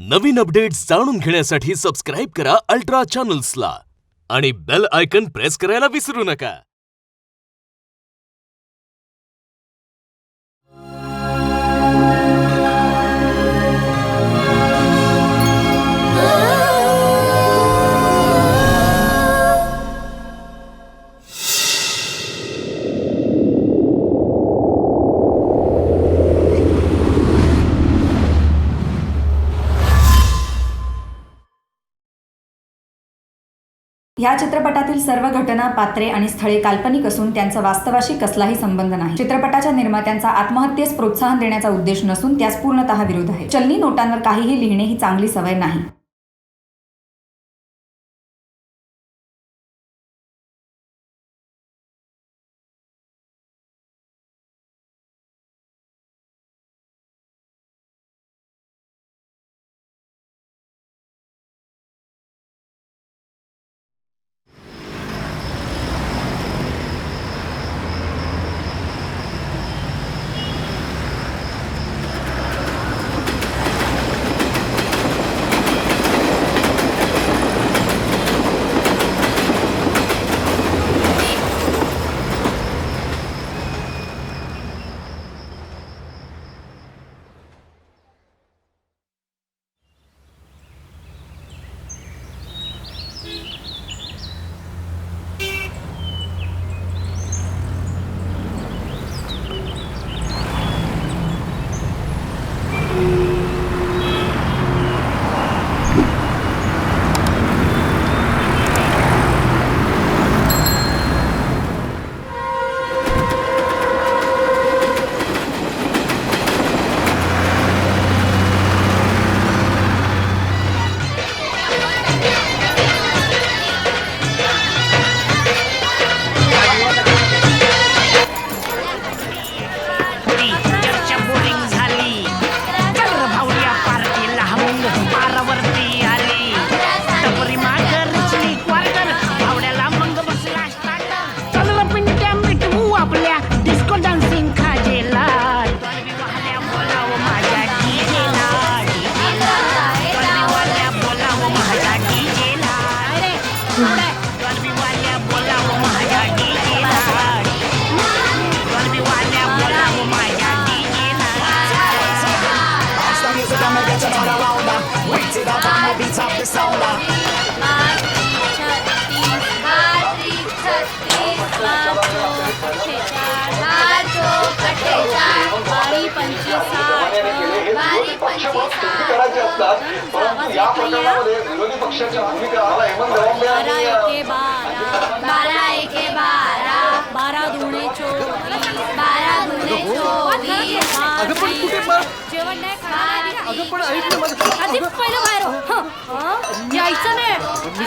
नवीन updates जाणून घेण्यासाठी subscribe करा अल्ट्रा चॅनल्सला आणि बेल आयकन प्रेस करायला विसरू नका. या चित्रपटातील सर्व घटना, पात्रे आणि स्थळे काल्पनिक असून त्यांचा वास्तवाशी कसलाही संबंध नाही. चित्रपटाच्या निर्मात्यांचा आत्महत्येस प्रोत्साहन देण्याचा उद्देश नसून त्यास पूर्णतः विरोध आहे. चलनी नोटांवर काहीही लिहिणे ही चांगली सवय नाही.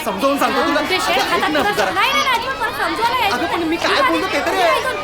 समजावून सांगतो तुला. मी काय बोलतो ते तरी ले 1 लाख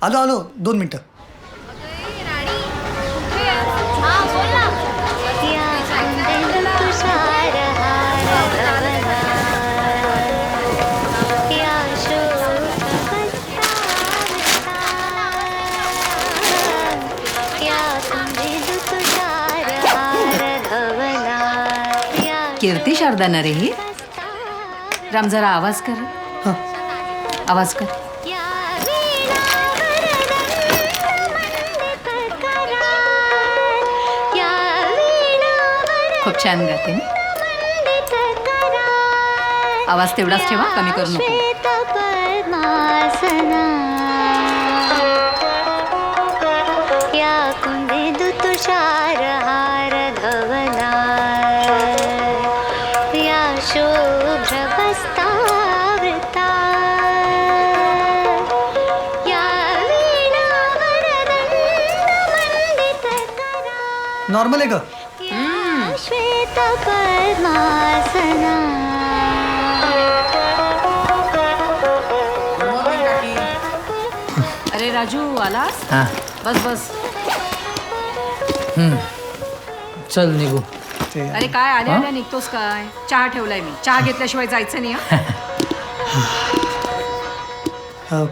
आलो 2 मिनिटं. कीर्ती शारदा ना रे ही. राम जरा आवाज कर. हां. आवाज कर. खूप छान गाते ना. आवाज तेवढाच ठेवा, कमी करू नको. नॉर्मल आहे ग. अरे राजू आलास. हां बस बस. चल निघू. ते अरे काय आल्या आल्या निघतोस काय. चहा ठेवलाय मी. चहा घेतल्याशिवाय जायचं नाही हं?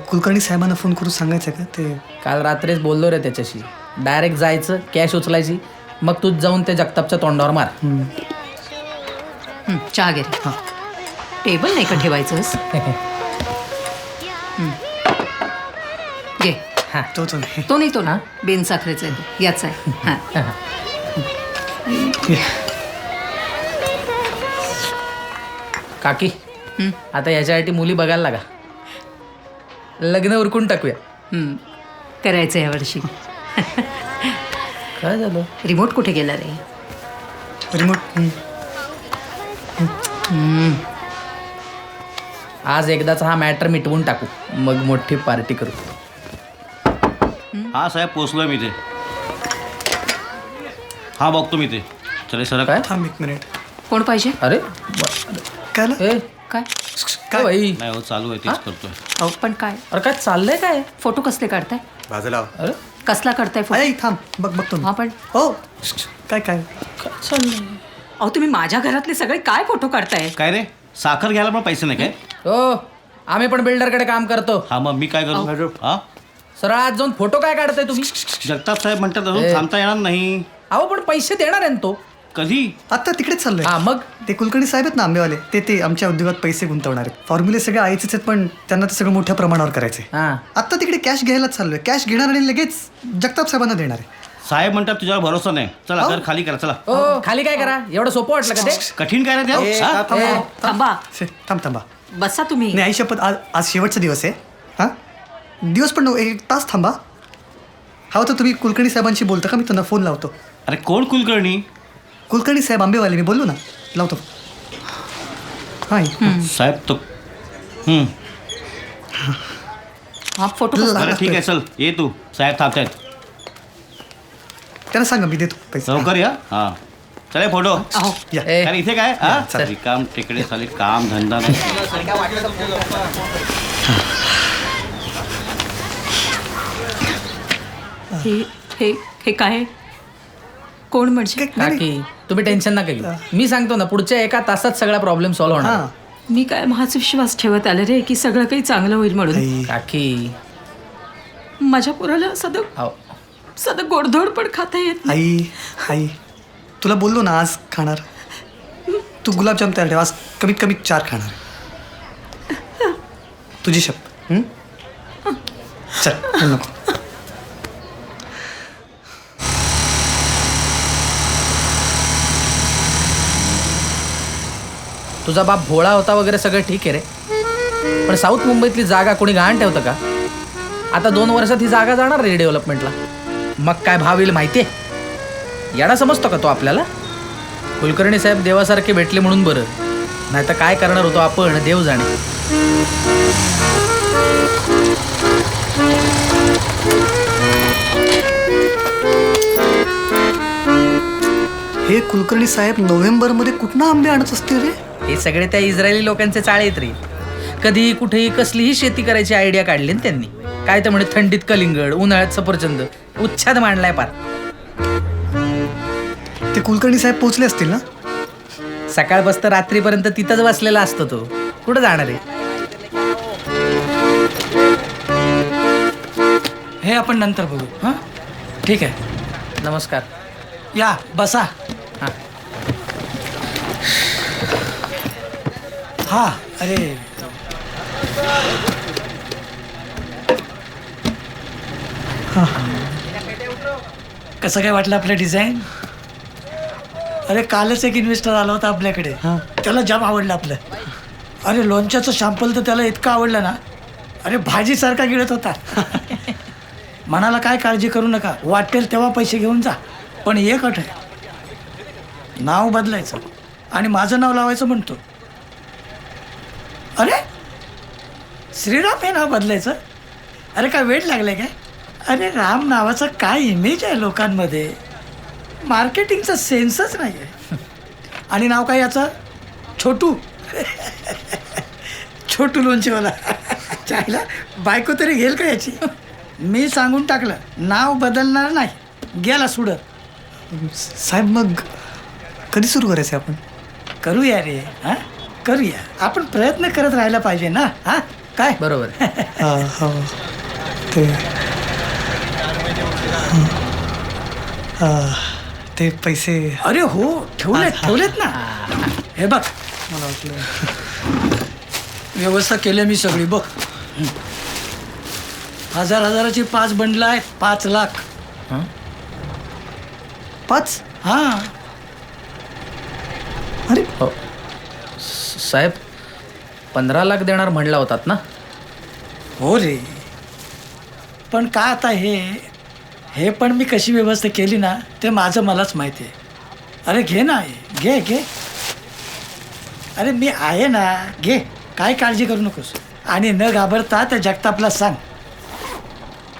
कुलकर्णी साहेबांना फोन करून सांगायचं का ते. काल रात्रीच बोललो रे त्याच्याशी. डायरेक्ट जायचं, कॅश उचलायची, मग तूच जाऊन त्या जगतापच्या तोंडावर मार. चहा घे रे. हां. टेबल नाही का ठेवायचंस. घे. तो नाही. तो नाही तो ना बेन साखरेचा आहे तो. याचा आहे. हां. काकी आता याच्यासाठी मुली बघायला लागा. लग्न उरकून टाकूया. करायचं या वर्षी. काय झालं. रिमोट कुठे गेला रे. रिमोट. आज एकदाचा हा मॅटर मिटवून टाकू, मग मोठी पार्टी करू. हा साहेब पोचलोय मी ते. हा बघतो मी ते. चले सर काय थांब 1 मिनिट. कोण पाहिजे. अरे काय झालं? ए काय काय बाई. नाही हो चालू आहे तेच करतोय. पण काय अरे काय चाललंय काय. फोटो कसले काढताय. बाजूला. अरे कसला काढताय फोटो. अरे थांब बघतो मी. हा पण हो. काय काय चाललंय. अहो तुम्ही माझ्या घरातले सगळे काय फोटो काढताय. काय रे साखर घ्यायला पण पैसे नाही काय. हो आम्ही पण बिल्डरकडे काम करतो. हा मग मी काय करू. हा सरळ आज जाऊन फोटो काय काढताय तुम्ही. जगताप साहेब म्हणतात अजून थांबता येणार नाही. अहो पण पैसे देणार आहे ना तो. कधी. आता तिकडेच चाललोय. हा मग ते कुलकर्णी साहेब आहेत ना आंबेवाले, ते आमच्या उद्योगात पैसे गुंतवणार आहेत. फॉर्म्युले सगळे आईचेच आहेत, पण त्यांना ते सगळं मोठ्या प्रमाणावर करायचे. हा आता तिकडे कॅश घ्यायलाच चाललोय. कॅश घेणार आणि लगेच जगताप साहेबांना देणार आहे. साहेब म्हणतात तुझ्यावर भरोसा नाही. चला घर खाली करा चला. ओ खाली काय करा. एवढं सोपं वाटलं का ते. कठीण काय रे ते. हा? थांबा थांबा. बसा तुम्ही. नाही आई शपथ, आज शेवटचा दिवस आहे. हां दिवस पण 1 तास थांबा. हवं तर तुम्ही कुलकर्णी साहेबांशी बोलता का, मी त्यांना फोन लावतो. अरे कोण कुलकर्णी. कुलकर्णी साहेब आंबेवाले, मी बोललो ना, लावतो. हाय साहेब तो. हा फोटो कसला? बरं ठीक आहे चल ये तू. साहेब थांबतायत. त्यांना सांगा मी देतो पैसे. लवकर या. हा चले फोटो. अहो या. ए, अरे इथे काय हा चल. रिकाम तिकडे चालेल काम धंदा नाही. हे काय कोण म्हणजे. नाही, काकी तुम्ही टेन्शन नका घेऊ. मी सांगतो ना पुढच्या 1 तासात सगळा प्रॉब्लेम सॉल्व्ह होणार. हां मी काय माझा विश्वास ठेवत आले रे की सगळं काही चांगलं होईल म्हणून. आई. काकी माझ्या पोराला सदं अहो, गोडधोड पण खाता येत नाही. आई तुला बोललो ना आज खाणार. तू गुलाबजाम तयार ठेव. आज कमीत कमी 4 खाणार. तुझी शपथ. चल नको. तुझा बाप भोळा होता वगैरे सगळं ठीक आहे रे, पण साऊथ मुंबईतली जागा कोणी गहाण ठेवतं का. आता 2 वर्षात ही जागा जाणार रे डेव्हलपमेंटला. मग काय भाव येईल माहिती आहे. याडा समजतो का तो आपल्याला. कुलकर्णी साहेब देवासारखे भेटले म्हणून बरं, नाही तर काय करणार होतो आपण देव जाणे. हे कुलकर्णी साहेब नोव्हेंबरमध्ये कुठनं आंबे आणत असतील रे. हे सगळे त्या इस्रायली लोकांचे चाळे आहेत रे. कधी कुठेही कसलीही शेती करायची आयडिया काढली ना त्यांनी. काय ते म्हणे थंडीत कलिंगड, उन्हाळ्यात सफरचंद, उच्छाद मांडलाय पार. ते कुलकर्णी साहेब पोचले असतील ना? सकाळपासून रात्रीपर्यंत तिथंच बसलेला असतो तो. कुठं जाणार आहे? हे आपण नंतर बघू. हां ठीक आहे. नमस्कार. या बसा. हां. हां अरे कसं काय वाटलं आपलं डिझाईन? अरे कालच एक इन्व्हेस्टर आला होता आपल्याकडे. त्याला जाम आवडलं आपलं. अरे लोणच्याचं शॅम्पल तर त्याला इतकं आवडलं ना, अरे भाजीसारखा गिळत होता. मनाला काय काळजी करू नका, वाटेल तेव्हा पैसे घेऊन जा. पण एक अट आहे, नाव बदलायचं आणि माझं नाव लावायचं म्हणतो. अरे श्रीराम हे नाव बदलायचं? अरे काय वेळ लागलाय काय? अरे राम नावाचा काय इमेज आहे लोकांमध्ये, मार्केटिंगचा सेन्सच नाही आहे. आणि नाव काय याचं? छोटू. छोटू लोणचेवाला. चायला बायको तरी घेईल का याची? मी सांगून टाकलं, नाव बदलणार नाही, गेला सुडत. साहेब मग कधी सुरू करायचं आपण? करूया रे. हां करूया, आपण प्रयत्न करत राहायला पाहिजे ना. हां काय बरोबर. हो ते ते पैसे अरे हो, ठेवलेत ना. हे बघ, मला वाटलं व्यवस्था केली मी सगळी बघ. 1000 5 बंडलं आहेत, 5 लाख. 5? हां अरे साहेब 15 लाख देणार म्हणला होतात ना? हो रे, पण का आता हे पण मी कशी व्यवस्था केली ना, ते माझं मलाच माहिती आहे. अरे घे ना, घे. अरे मी आहे ना, घे, काय काळजी करू नकोस. आणि न घाबरता त्या जगतापला सांग,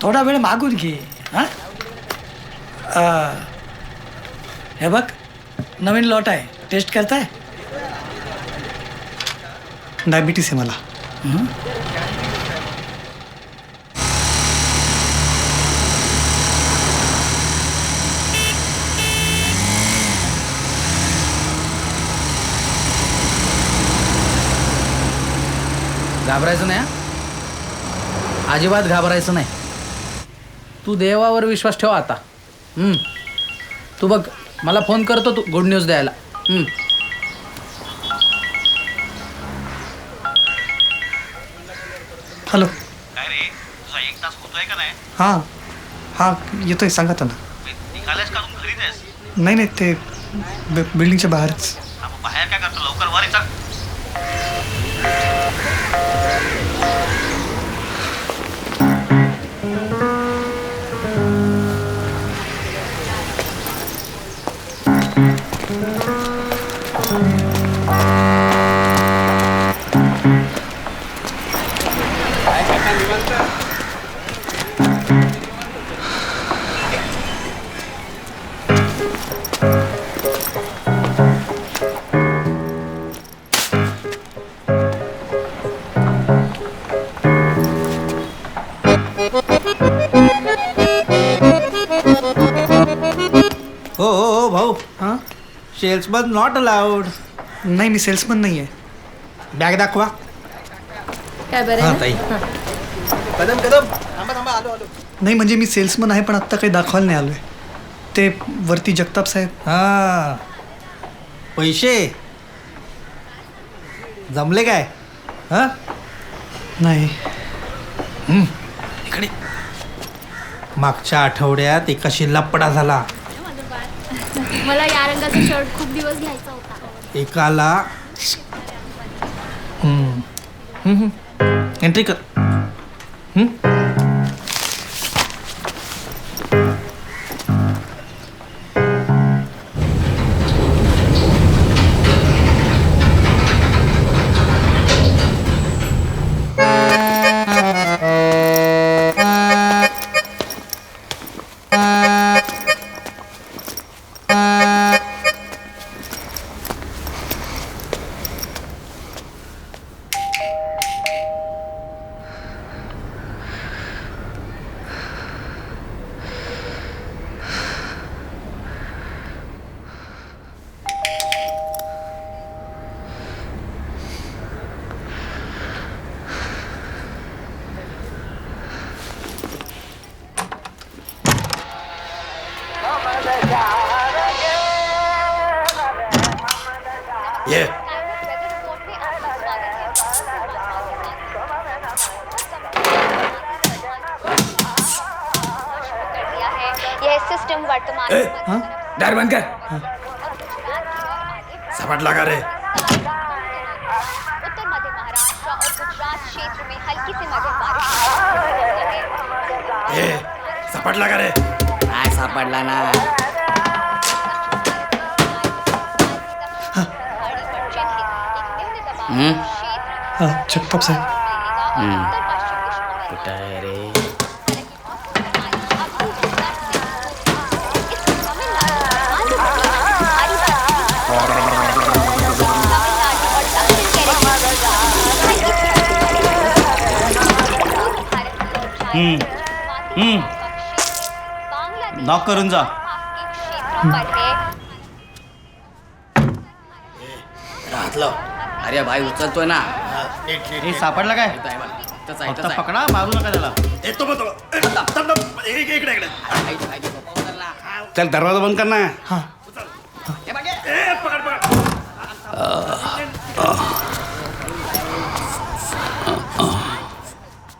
थोडा वेळ मागून घे. हां हे बघ, नवीन लॉट आहे, टेस्ट करताय? डायबिटीस आहे मला. घाबरायचं नाही. अजिबात घाबरायचं नाही. तू देवावर विश्वास ठेव आता. तू बघ, मला फोन करतो तू गुड न्यूज द्यायला. हॅलो. काय रे, तुझा 1 तास होतोय का नाही? हां येतोय, सांगा त्यांना. निघालेस का तू? घरी नाहीस? नाही ते बिल्डिंगच्या बाहेरच. मग बाहेर काय करतो? लवकर वर चल. हो भाऊ, हां सेल्समन नॉट अलाउड. नाही, मी सेल्समन नाही आहे. बॅग दाखवा. काय बरं हां आहे ताई. ना? कदम थांबा आलो. नाही म्हणजे मी सेल्समन आहे, पण आत्ता काही दाखवायला नाही आलो आहे. ते वरती जगताप साहेब. हां, पैसे जमले काय? हां नाही. इकडे. मागच्या आठवड्यात एकाशी लपडा झाला. मला या रंगाचा शर्ट खूप दिवस घ्यायचा होता. एकाला एंट्री कर. सिस्टम वर्तमान दार बंद कर. सापडला का रे? उत्तर मध्य महाराष्ट्र और गुजरात क्षेत्र में हल्की से मध्यम बारिश सापडला का रे? काय सापडला ना. हां जगताप साहेब. कुठं आहे रे? नॉक करून जा. अरे भाई उचलतोय ना. हे सापडला काय? फक्त पकडा, मारू नका त्याला. चल दरवाजा बंद कर ना.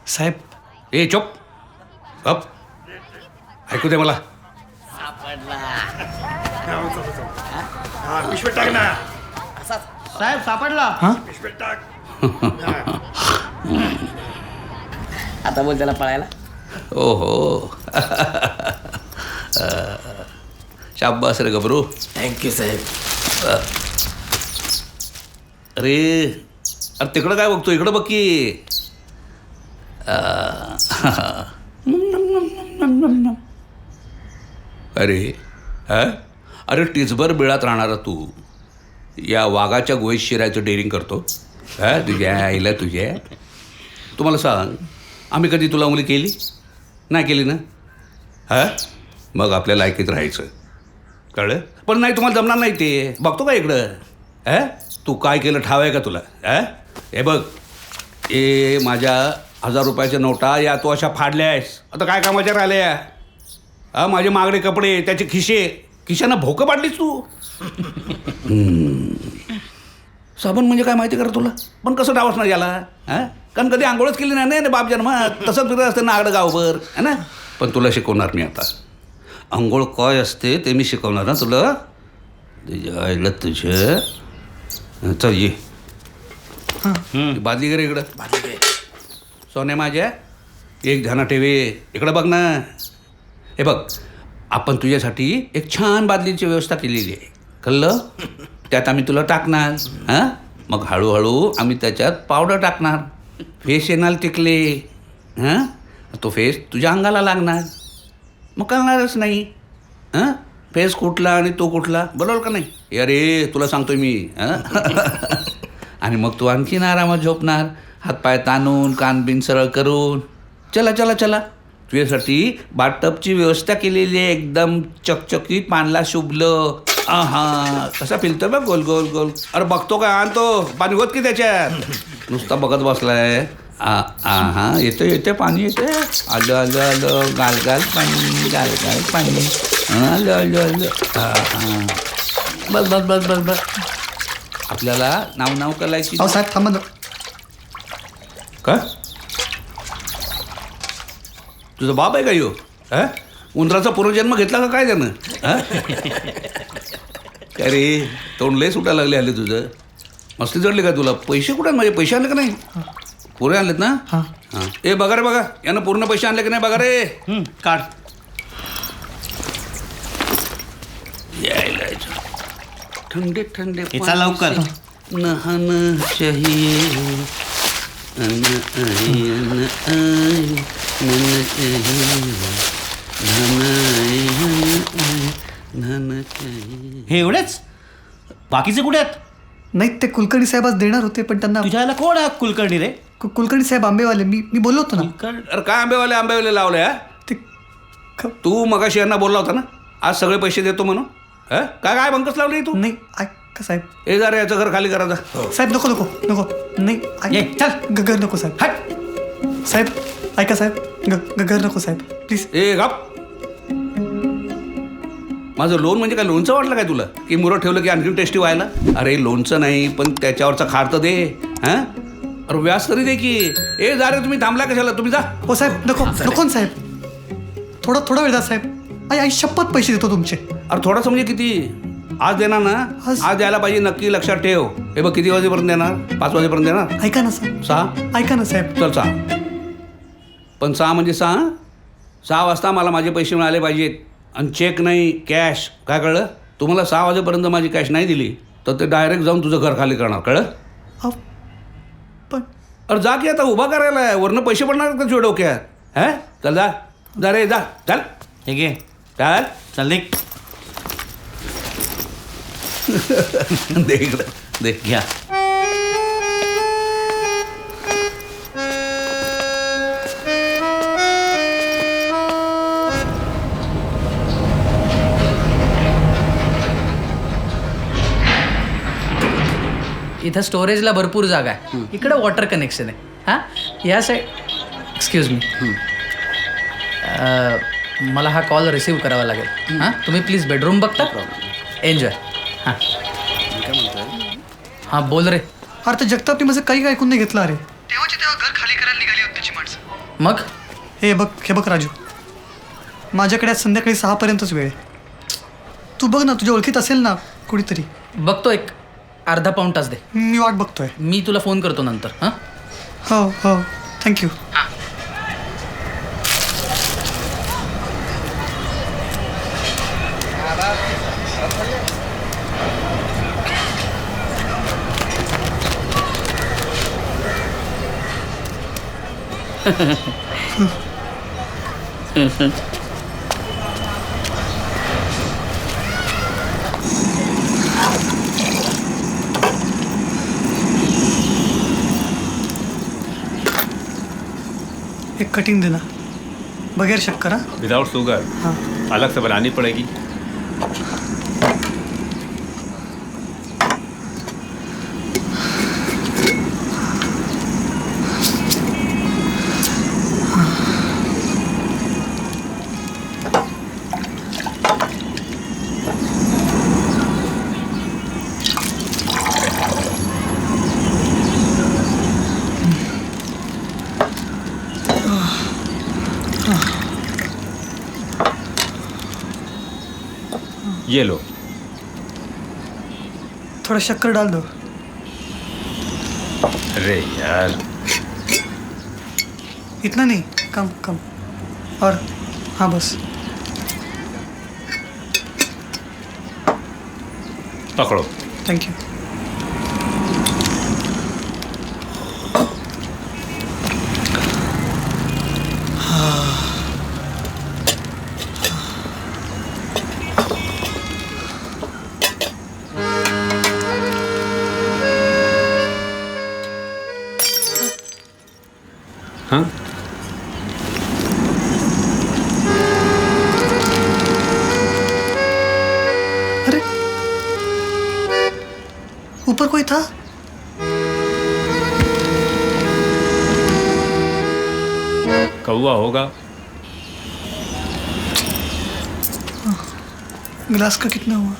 साहेब ए चुप अप ऐकू दे मला. साहेब सापडला. आता बोल त्याला पळायला. ओहो शाबास रे गबरू. थँक्यू साहेब. अरे अरे तिकडं काय बघतो, इकडं बघ की. अरे अरे टिचभर बिळात राहणारा तू या वाघाच्या गोळीत शिरायचं डेअरिंग करतो. तुझ्या आईला तुझ्या. तुम्हाला सांग, आम्ही कधी तुला मुली केली नाही केली ना. मग आपल्या लायकीत राहायचं, कळलं. पण नाही तुम्हाला जमणार नाही ते. बघतो का इकडं. तू काय केलं ठाव आहे का तुला. हे बघ, ए माझ्या 1000 रुपयाच्या नोटा या तू अशा फाडल्यास आता काय कामाच्या राहिल्या. माझे मागडे कपडे, त्याचे खिशानं भोकं पाडलीस तू. साबण म्हणजे काय माहिती करा तुला. पण कसं डावस ना याला. कारण कधी आंघोळच केली नाही ना बाप जन्मात. तसंच फिरत असते नागडं गावभर है ना. पण तुला शिकवणार मी आता. आंघोळ काय असते ते मी शिकवणार ना तुला. तुझ्या आईला तुझ्या. चल ये बादली गे इकडं. सोने माझ्या एक ध्याना ठेवे. इकडं बघ ना. हे बघ, आपण तुझ्यासाठी एक छान बादलीची व्यवस्था केलेली आहे, कळलं. त्यात आम्ही तुला टाकणार. मग हळूहळू आम्ही त्याच्यात पावडर टाकणार. फेस येणार टिकले. तो फेस तुझ्या अंगाला लागणार. मग कळणारच नाही फेस कुठला आणि तो कुठला. बरोबर का नाही. अरे तुला सांगतोय मी. आणि मग तू आणखीन आरामात झोपणार, हातपाय ताणून कान बिन सरळ करून. चला चला चला, तुझ्यासाठी बाथटबची व्यवस्था केलेली आहे, एकदम चकचकीत, पाणला शुभलं. कसा फिरतो बघ गोल गोल गोल. अरे बघतो का. आणतो पाणी होत की त्याच्यात. नुसता बघत बसलाय. येतं येतं पाणी येतं. आलं आलं आलं. गाल गाल पाणी, गाल गाल पाणी. आलं आलं आलं. बस बस बस बस बस. आपल्याला नाव नाव करायची. अहो साहेब थांबा ना. का तुझा बाप आहे का यो. उंदराचा पूर्वजन्म घेतला का काय त्यानं. काय रे तोंड लय सुटायला लागले आले तुझं. मस्ती जडली का तुला. पैसे कुठे माझे. पैसे आणले का नाही. पुरे आणलेत ना. हां ए बघा रे बघा, यानं पूर्ण पैसे आणले की नाही बघा रे. काढ. यायला ठंडे ठंडे इचा लवकर. नहाना चाहिए. हे एवढेच. बाकीचे कुठे आहेत. नाही ते कुलकर्णी साहेब आज देणार होते पण त्यांना. तुझ्याला कोण आहे कुलकर्णी रे. कुलकर्णी साहेब आंबेवाले. मी बोललो होतो ना. अरे काय आंबेवाले आंबेवाले लावले. ते तू मगाशी यांना बोलला होता ना आज सगळे पैसे देतो म्हणून. काय काय बंकस लावली तू. नाही ऐका साहेब. ए जरा याचं घर खाली करा. साहेब नको नको नको. नाही चल घर नको साहेब. हट साहेब. ऐका साहेब घर नको साहेब प्लीज. ए गप. माझं लोन म्हणजे काय लोणचं वाटलं काय तुला की मुरं ठेवलं की आणखी टेस्टी व्हायला. अरे लोणचं नाही पण त्याच्यावरचा खार तर दे. अरे व्याज तरी दे की. ए जा रे तुम्ही थांबला कशाला. तुम्ही जा. हो साहेब नको नको साहेब. थोडा वेळ द्या साहेब. आई शपथ पैसे देतो तुमचे. अरे थोडंसं म्हणजे किती? आज देणार ना? आज द्यायला पाहिजे, नक्की लक्षात ठेव. हे बघ, किती वाजेपर्यंत देणार? 5 वाजेपर्यंत देणार? ऐका ना साहेब. 6? ऐका ना साहेब. चल 6. पण 6 म्हणजे 6. 6 वाजता मला माझे पैसे मिळाले पाहिजेत. आणि चेक नाही, कॅश. काय कळलं? तुम्हाला 6 वाजेपर्यंत माझी कॅश नाही दिली तर ते डायरेक्ट जाऊन तुझं घर खाली करणार. कळलं? पण अरे जा की, आता उभा करायला आहे. वरनं पैसे पडणार का तुझ्या डोक्यात? हं? चल जा. जा रे, जा. चल. हे घे. चल. चल दे. दे इकडं. दे. घ्या. इथं स्टोरेजला भरपूर जागा आहे. इकडं वॉटर कनेक्शन आहे. हां, या साईड. एक्सक्यूज मी, मला हा कॉल रिसीव करावा लागेल. हां, तुम्ही प्लीज बेडरूम बघता. एन्जॉय. हां हां, बोल रे. अरे तर जगतापने माझं काही ऐकून नाही घेतलं. अरे तेव्हाची तेव्हा घर खाली करायला निघाली होती त्याची माणसं. मग हे बघ राजू, माझ्याकडे आज संध्याकाळी 6पर्यंतच वेळ आहे. तू बघ ना, तुझ्या ओळखीत असेल ना कुणीतरी. बघतो, एक अर्धा पाऊण तास दे. मी वाट बघतोय. मी तुला फोन करतो नंतर. हां, हो थँक्यू. एक कटिंग देना, बगैर शक्कर. हाँ, विदाउट शुगर. हाँ. अलग से बनानी पड़ेगी. ये लो. थोड़ा शक्कर डाल दो. अरे यार, इतना नहीं, कम. और हाँ बस. पकड़ो. Thank you. हाँ, अरे ऊपर कोई था. कौआ होगा. गिलास का कितना हुआ?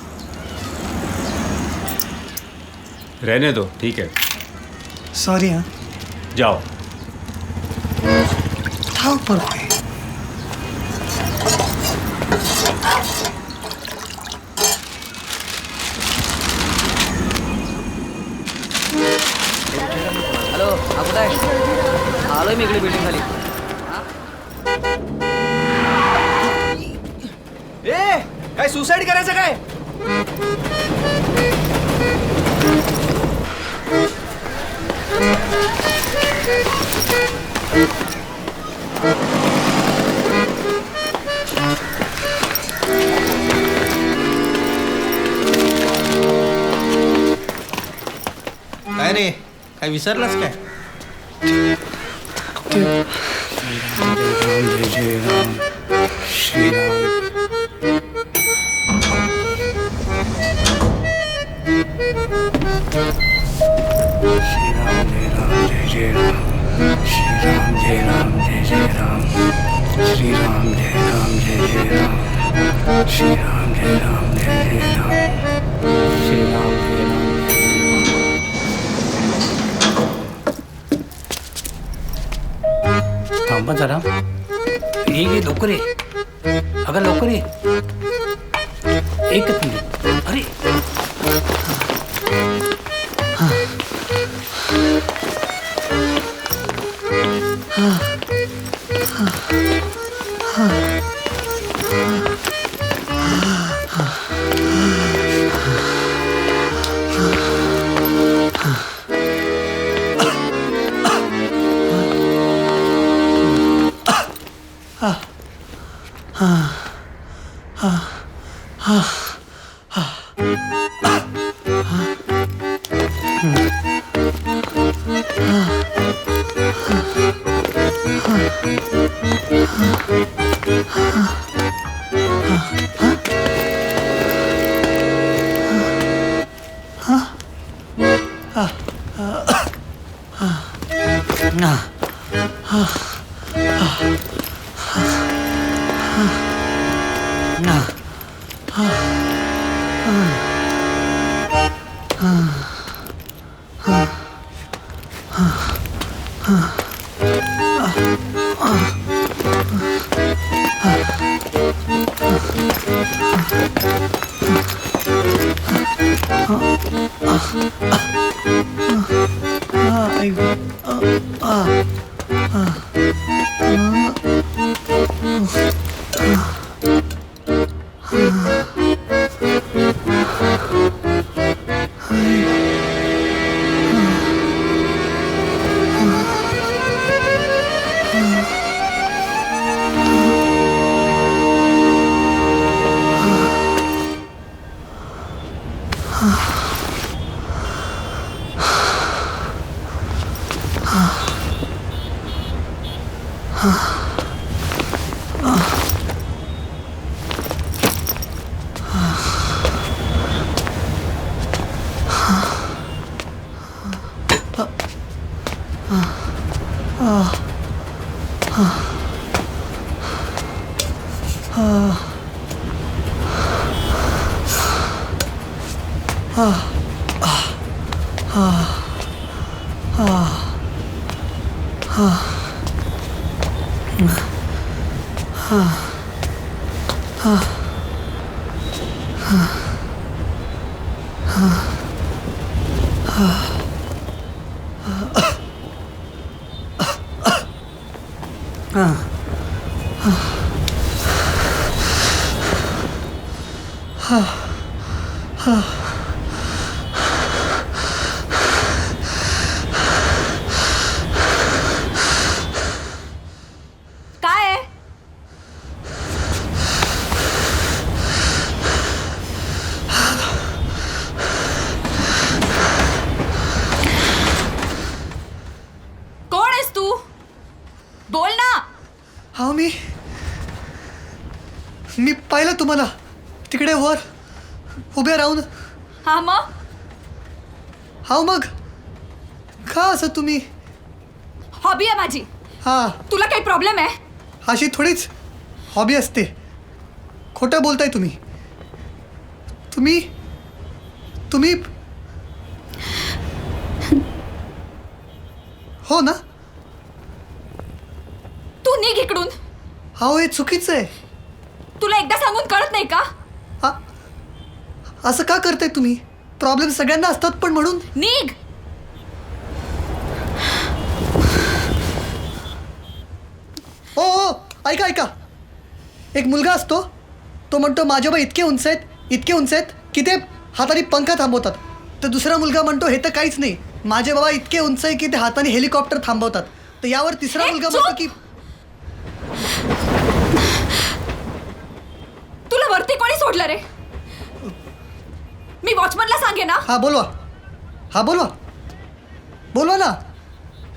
रहने दो, ठीक है. सॉरी. हाँ, जाओ. था ऊपर कोई. हॅलो, हा कुठं आहे? आलोय मी इकडे बिल्डिंग खाली. काय सुसाईड करायचं काय? काय रे, काय विसरलास काय? थांबा जरा. हे घे डोकरे. अगं लवकर ये. एकच मिनिट. अरे काय आहे? कोण आहेस तू? बोल ना. हा मी पाहिलं तुम्हाला तिकडे वर उभे राहून. हा मग हा मग का असं तुम्ही? हॉबी आहे माझी. हा तुला काही प्रॉब्लेम आहे? अशी थोडीच हॉबी असते. खोटं बोलताय तुम्ही. तुम्ही तुम्ही हो ना? तू निघ इकडून. हो हे चुकीचं आहे. तुला एकदा सांगून कळत नाही का? असं का करताय तुम्ही? प्रॉब्लेम सगळ्यांना असतात पण म्हणून. निघ. ओ ऐका एक मुलगा असतो. तो म्हणतो माझे बाबा इतके उंच आहेत की ते हाताने पंखा थांबवतात. तर दुसरा मुलगा म्हणतो हे तर काहीच नाही, माझे बाबा इतके उंच आहे की ते हाताने हेलिकॉप्टर थांबवतात. तर यावर तिसरा मुलगा म्हणतो की तुला वरती कोणी सोडलं रे? मी वॉचमनला सांगे ना. हा बोलवा ना.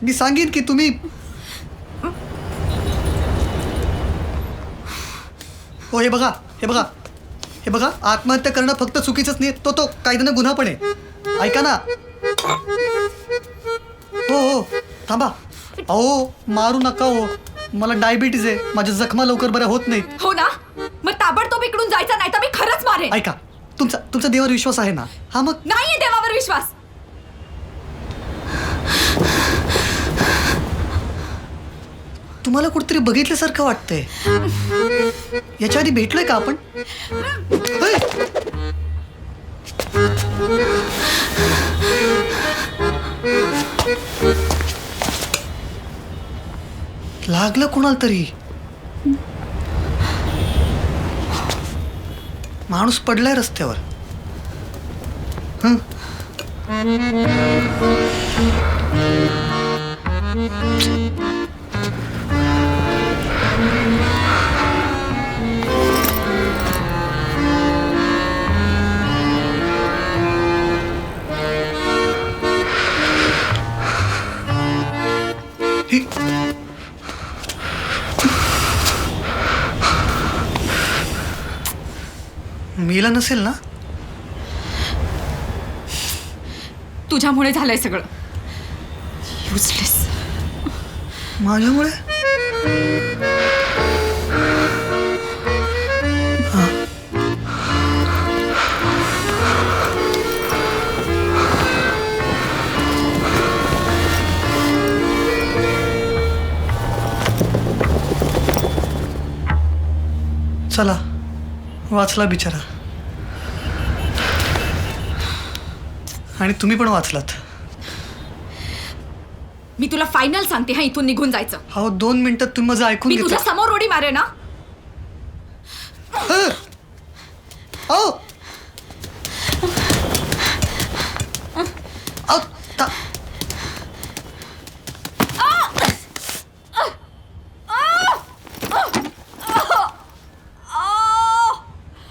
मी सांगेन की तुम्ही हो हे बघा आत्महत्या करणं फक्त चुकीचंच नाही, तो कायद्यानं गुन्हा पण आहे. ऐका ना. हो थांबा. अहो मारू नका हो, मला डायबिटीज आहे. माझ्या जखमा लवकर बऱ्या होत नाहीत. हो ना, मग ताबडतोब इकडून जायचं, नाही तर मी खरंच मारेन. ऐका, तुमचा देवावर विश्वास आहे ना? हा मग नाहीये देवावर विश्वास. तुम्हाला कुठेतरी बघितल्यासारखं वाटतंय. याच्या आधी भेटलोय का आपण? हे! लागलं कुणाला तरी. माणूस पडलाय रस्त्यावर. हं? मेला नसेल ना? तुझ्यामुळे झालंय सगळं. युजलेस. माझ्यामुळे? चला, वाचला बिचारा. आणि तुम्ही पण वाचलात. मी तुला फायनल सांगते हा, इथून निघून जायचं. हो, 2 मिनिटात तुम्ही माझं ऐकून मी तुझ्या समोर उडी मारे ना.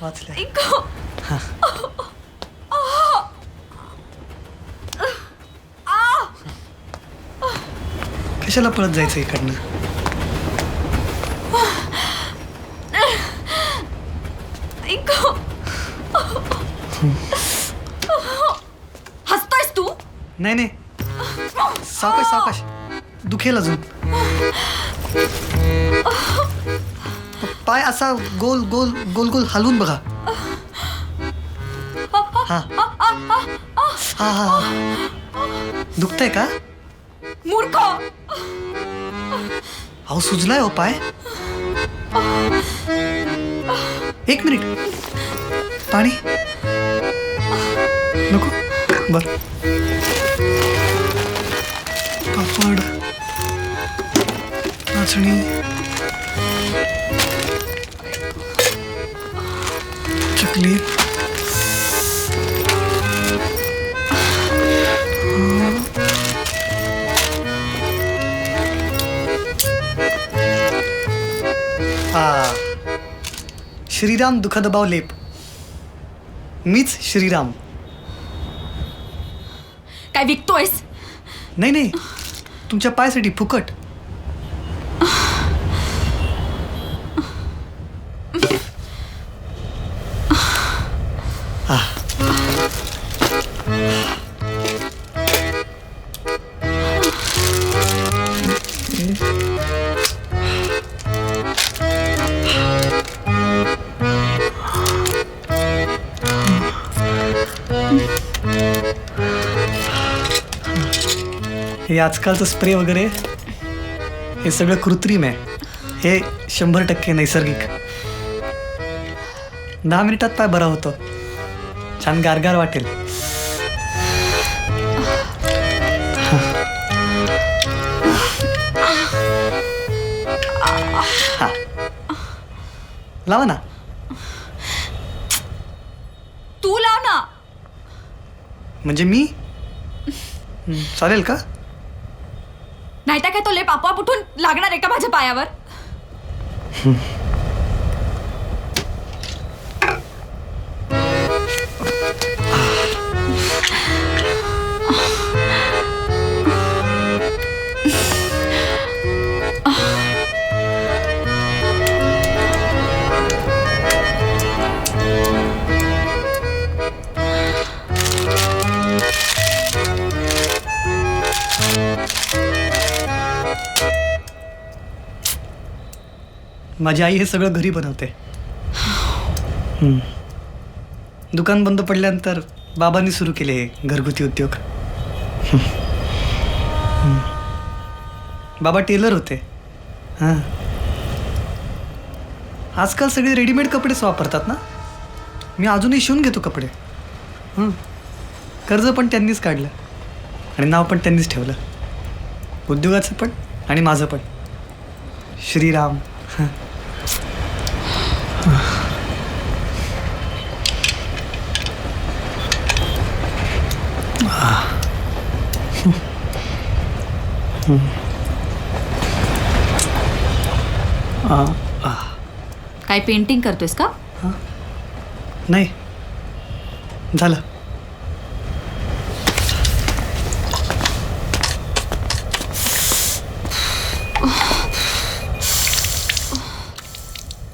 वाचले. कशाला पळत जायचं इकडनं? हसतोयस तू? नाही नाही, सावकाश सावकाश, दुखेल अजून. पाय असा गोल गोल गोल गोल हलवून बघा. हा हा हा. दुखतंय का? मूर्ख. अहो, सुजलाय हो पाय. 1 मिनिट, पाणी नको? बर. पापड, नाचणी, चकली, श्रीराम दुःखदबाव लेप. मीच श्रीराम. काय विकतोयस? नाही नाही, तुमच्या पायासाठी फुकट. हे आजकालचं स्प्रे वगैरे हे सगळं कृत्रिम आहे. हे 100% नैसर्गिक. 10 मिनिटात पाय बरा होतो. छान गारगार वाटेल. हा, लावा ना. तू लाव ना. म्हणजे मी? चालेल का? नाही तर काय तो लेप आपोआप उठून लागणार आहे का माझ्या पायावर? माझी आई हे सगळं घरी बनवते. दुकान बंद पडल्यानंतर बाबांनी सुरू केले हे घरगुती उद्योग. बाबा टेलर होते. हां, आजकाल सगळे रेडीमेड कपडेच वापरतात ना. मी अजूनही शिवून घेतो कपडे. कर्ज पण त्यांनीच काढलं आणि नाव पण त्यांनीच ठेवलं, उद्योगाचं पण आणि माझं पण. श्रीराम. काय पेंटिंग करतोयस का? नाही, झालं.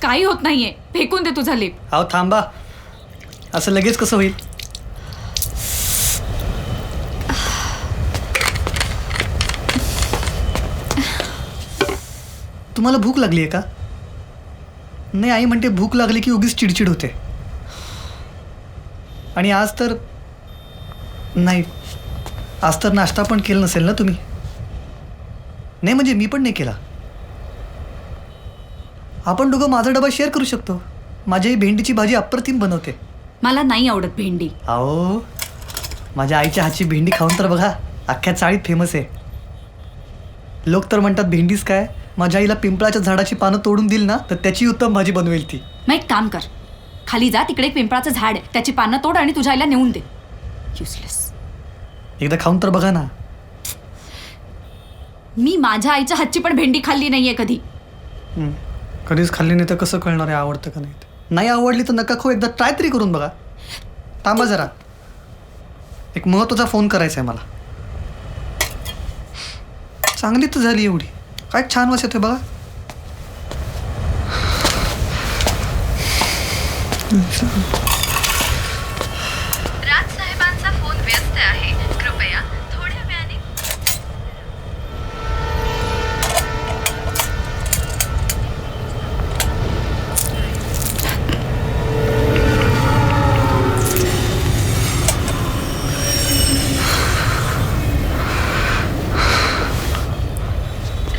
काही होत नाहीये, फेकून दे तुझा लिप. अहो थांबा, असं लगेच कसं होईल? तुम्हाला भूक लागली आहे का? नाही, आई म्हणते भूक लागली की उगीच चिडचिड होते. आणि आज तर नाही, आज तर नाश्ता पण केला नसेल ना तुम्ही? नाही म्हणजे मी पण नाही केला. आपण दोघं माझा डबा शेअर करू शकतो. माझी आई भेंडीची भाजी अप्रतिम बनवते. मला नाही आवडत भेंडी. अहो, माझ्या आईच्या हातची भेंडी खाऊन तर बघा, अख्ख्या चाळीत फेमस आहे. लोक तर म्हणतात भेंडीच काय, माझ्या आईला पिंपळाच्या झाडाची पानं तोडून दिली ना तर त्याची उत्तम भाजी बनवेल ती. मग एक काम कर, खाली जा, तिकडे एक पिंपळाचं झाड आहे, त्याची पानं तोड आणि तुझ्या आईला नेऊन दे. युजलेस. एकदा खाऊन तर बघा ना. मी माझ्या आईच्या हातची पण भेंडी खाल्ली नाहीये कधी. कधीच खाल्ली नाही तर कसं कळणार आहे आवडतं का नाही? नाही आवडली तर नका खाऊ, एकदा ट्राय तरी करून बघा. थांबा जरा, एक महत्त्वाचा फोन करायचा आहे मला. चांगली तर झाली एवढी, काय छान वास येतोय बघा. राजसाहेबांचा फोन व्यस्त आहे, कृपया थोड्या वेळाने.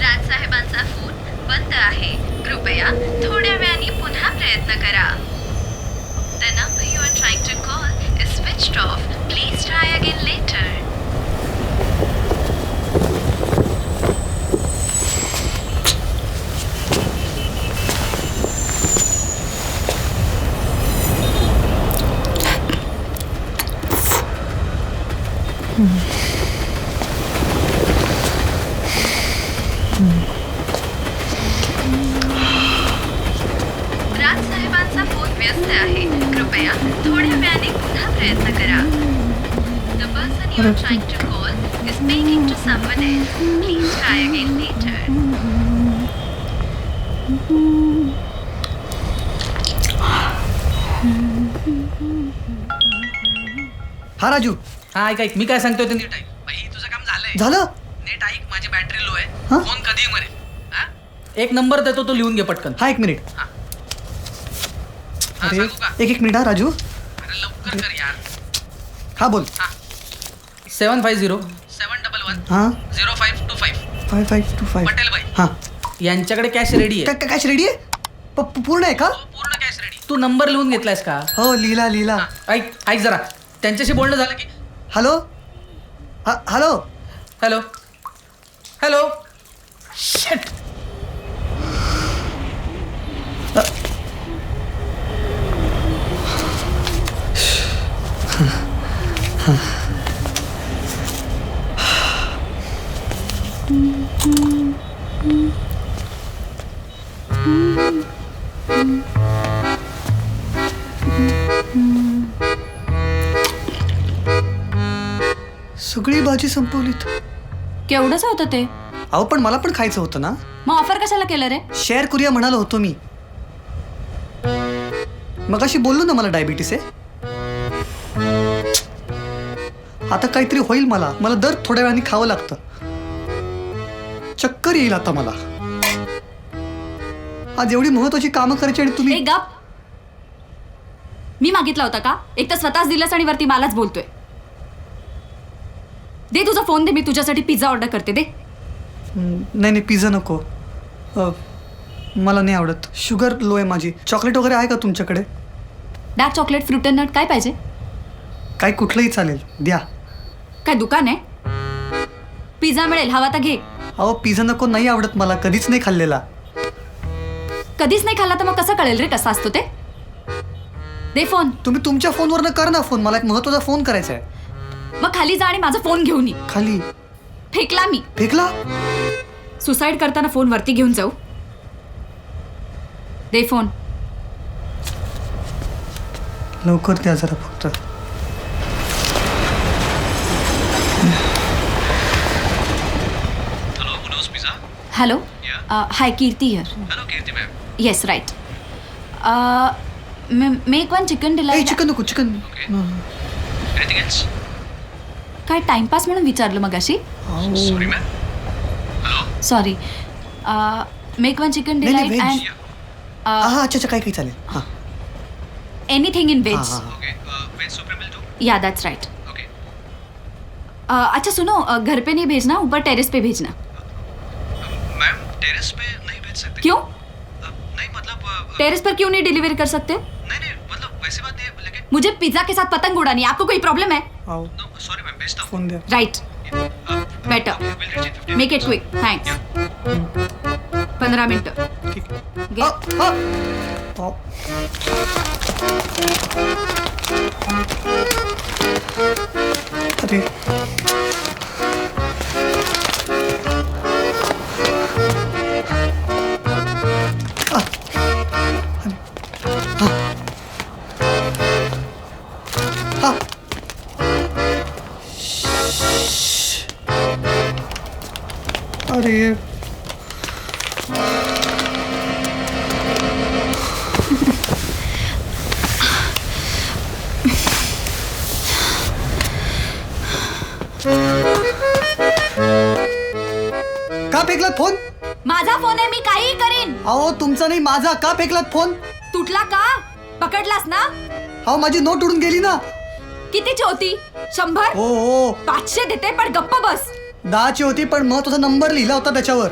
राजसाहेबांचा फोन बंद आहे, कृपया थोड्या वेळाने पुन्हा प्रयत्न करा. The number you are trying to call is switched off. Please try again later. राजसाहेबांचा फोन व्यस्त आहे, कृपया थोड्या वेळाने पुन्हा प्रयत्न करा. The person you are trying to call is speaking to someone else. Please try again later. हा राजू. हा ऐक ऐक, मी काय सांगतोय ते नीट ऐक. बाई तुझं काम झालंय. झालं? नीट ऐक, माझी बॅटरी लो आहे. हा? फोन कधी मरेल? एक नंबर देतो, तो लिहून घे पटकन. हा, एक मिनिट. अरे एक मिनिट. हा राजू, अरे लवकर कर यार. हा बोल. 750 711 हां 0525 5525. पटेल बाई. हां, यांच्याकडे कॅश रेडी आहे. कॅश रेडी आहे? पूर्ण आहे का? पूर्ण कॅश रेडी. तू नंबर लिहून घेतलायस का? हो, लिहिला. ऐक ऐक जरा, त्यांच्याशी बोलणं झालं की. Hello. Hello. Hello hello. Shit. सगळी भाजी संपवलीत. केवढंच होतं ते? अहो पण मला पण खायचं होतं ना. मग ऑफर कशाला केलं रे? शेअर करूया म्हणालो होतो मी. मगाशी बोललो ना मला डायबिटीस आहे. आता काहीतरी होईल मला दर थोड्या वेळाने खावं लागतं. चक्कर येईल आता मला. आज एवढी महत्वाची कामं करायची आणि तुम्ही. गप. मी मागितला होता का? एक तर स्वतःच दिलास आणि वरती मलाच बोलतोय. दे तुझा फोन, दे, मी तुझ्यासाठी पिझ्झा ऑर्डर करते. दे. नाही पिझ्झा नको. मला नाही आवडत. शुगर लो आहे माझी. चॉकलेट वगैरे आहे का तुमच्याकडे? Dark chocolate, fruit and nut काय पाहिजे? काय कुठलंही चालेल, द्या. काय दुकान आहे? पिझ्झा मिळेल, हवा तर घे. अहो पिझ्झा नको, नाही आवडत मला, कधीच नाही खाल्लेला. कधीच नाही खाल्ला तर मग कसं कळेल रे कसा असतो ते? दे फोन. तुम्ही तुमच्या फोनवरनं कर ना फोन, मला एक महत्त्वाचा फोन करायचा आहे. मग खाली जा आणि माझा फोन घेऊन ये. खाली फेकला मी. फेकला? सुसाईड करताना फोन वरती घेऊन जाऊ. दे फोन. लवकर द्या जरा फक्त. Hello, hi Kirti here. Hello Kirti ma'am. Yes right. Make one chicken a delight. Chicken नको, चिकन. Anything else? काय टाइमपास म्हणून विचारलं मग अशी? Sorry ma'am. Sorry. Make one chicken नाही, डिलाईट veg. अँड हा अच्छा काय काही चालेल. हां anything in veg. Okay. Veg supreme मिल दो. Yeah that's right. ओके. अच्छा सुनो, घर पे नहीं भेजना, ऊपर टेरेस पे भेजना. मैम टेरेस पे नहीं भेज सकते. क्यों? नहीं मतलब टेरेस पर क्यों नहीं डिलीवर कर सकते? नहीं मतलब वैसी बात नहीं है, लेकिन मुझे पिज्जा के साथ पतंग उड़ानी है. आपको कोई प्रॉब्लम है? आओ सॉरी मैम, भेजता हूँ. फोन द्या. Right. Better. Make it quick. Thanks. 15 मिनिटं. ठीक. आओ. अरे अरे का फेकलात फोन? माझा फोन आहे, मी काही करीन. अहो तुमचा नाही माझा. का फेकलात फोन? तुटला का? पकडलास ना? अहो माझी नोट उडून गेली ना. कितीची होती? 100? हो हो 500 देते पण गप्प बस. 10ची होती पण महत्वाचा नंबर लिहिला होता त्याच्यावर.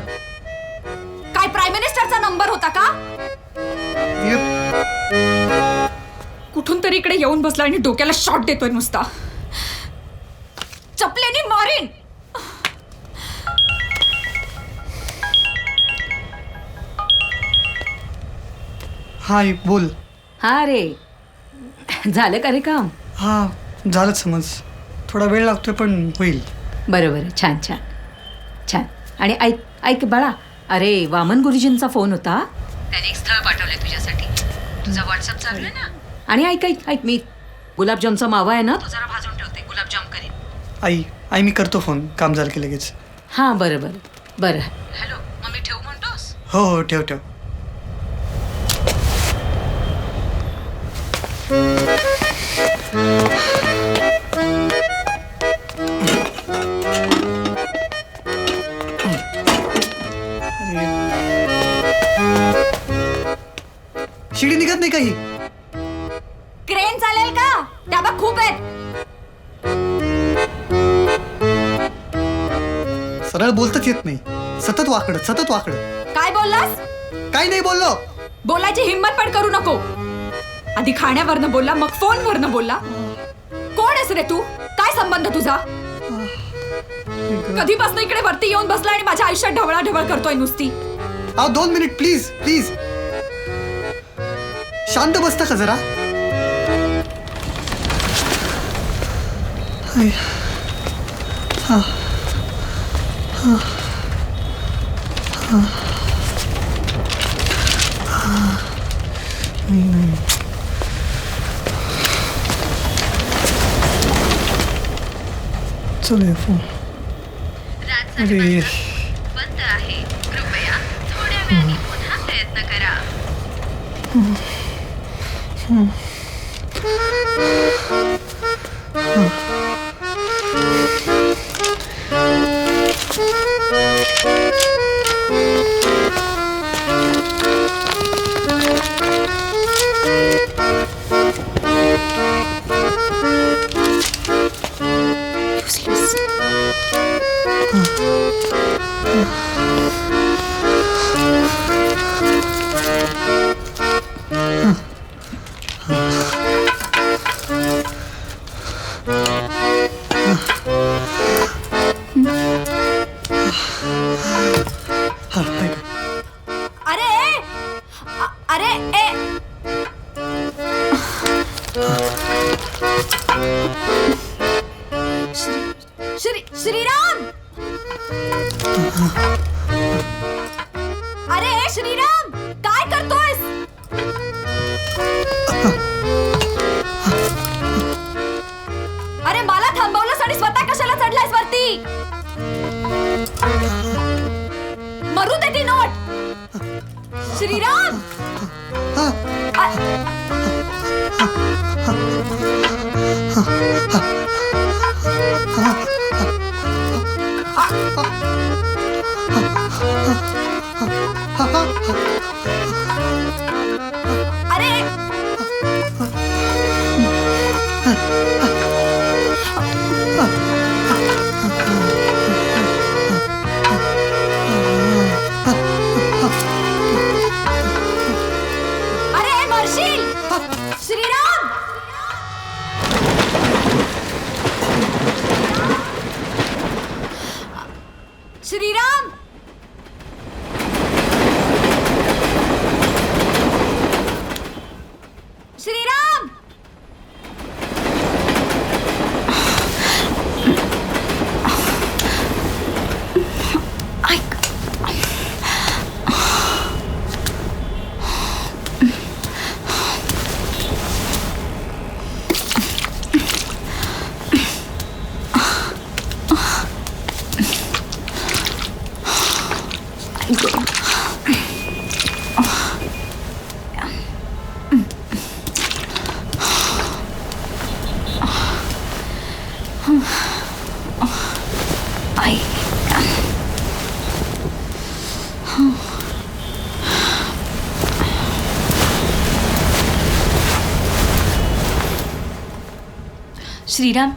काय प्राईम मिनिस्टरचा नंबर होता का? कुठून तरी इकडे येऊन बसला आणि डोक्याला शॉट देतोय नुसता. चपलेनी मारीन. हाय बोल. हा रे, झालं का रे काम? हा झालं समज. थोडा वेळ लागतोय पण होईल. बरं बरं, छान छान छान. आणि ऐक ऐक बाळा, अरे वामन गुरुजींचा फोन होता. त्याने एक स्थळ पाठवलंय तुझ्यासाठी. तुझा व्हॉट्सअप चालू आहे ना? आणि ऐक ऐक ऐक, मी गुलाबजामचा मावा आहे ना, तो जरा भाजून ठेवते. गुलाबजाम करेन. आई मी करतो फोन. काम झालं की लगेच. हां बरं बरं बरं. हॅलो, मग मी ठेवू म्हणतोस? हो हो ठेव ठेव. शिडी निघत नाही काही. क्रेन चालेल का? त्या बघ खूप आहेत. सरळ बोलताच येत नाही. सतत वाकडं. काय बोललास? काही नाही बोललो. बोलायची हिम्मत पण करू नको. आधी खाण्यावरनं बोलला, मग फोनवरनं बोलला. कोण आहेस रे तू? काय संबंध तुझा? कधीपासून इकडे वरती येऊन बसला आणि माझ्या आयुष्यात ढवळाढवळ करतोय नुसती. 2 मिनिट प्लीज प्लीज. शांत बसता का जरा? चल फोन. अरे बंद आहे. कृपया थोड्या वेळाने पुन्हा प्रयत्न करा. हा ऐक. अरे अरे ए श्रीराम अरे श्रीराम काय करतोयस? अरे मला थांबवलंस आणि स्वतः कशाला चढलायस वरती? मरू दे ती नोट. श्रीराम अरे अरे मरशील. श्रीराम श्रीराम श्रीराम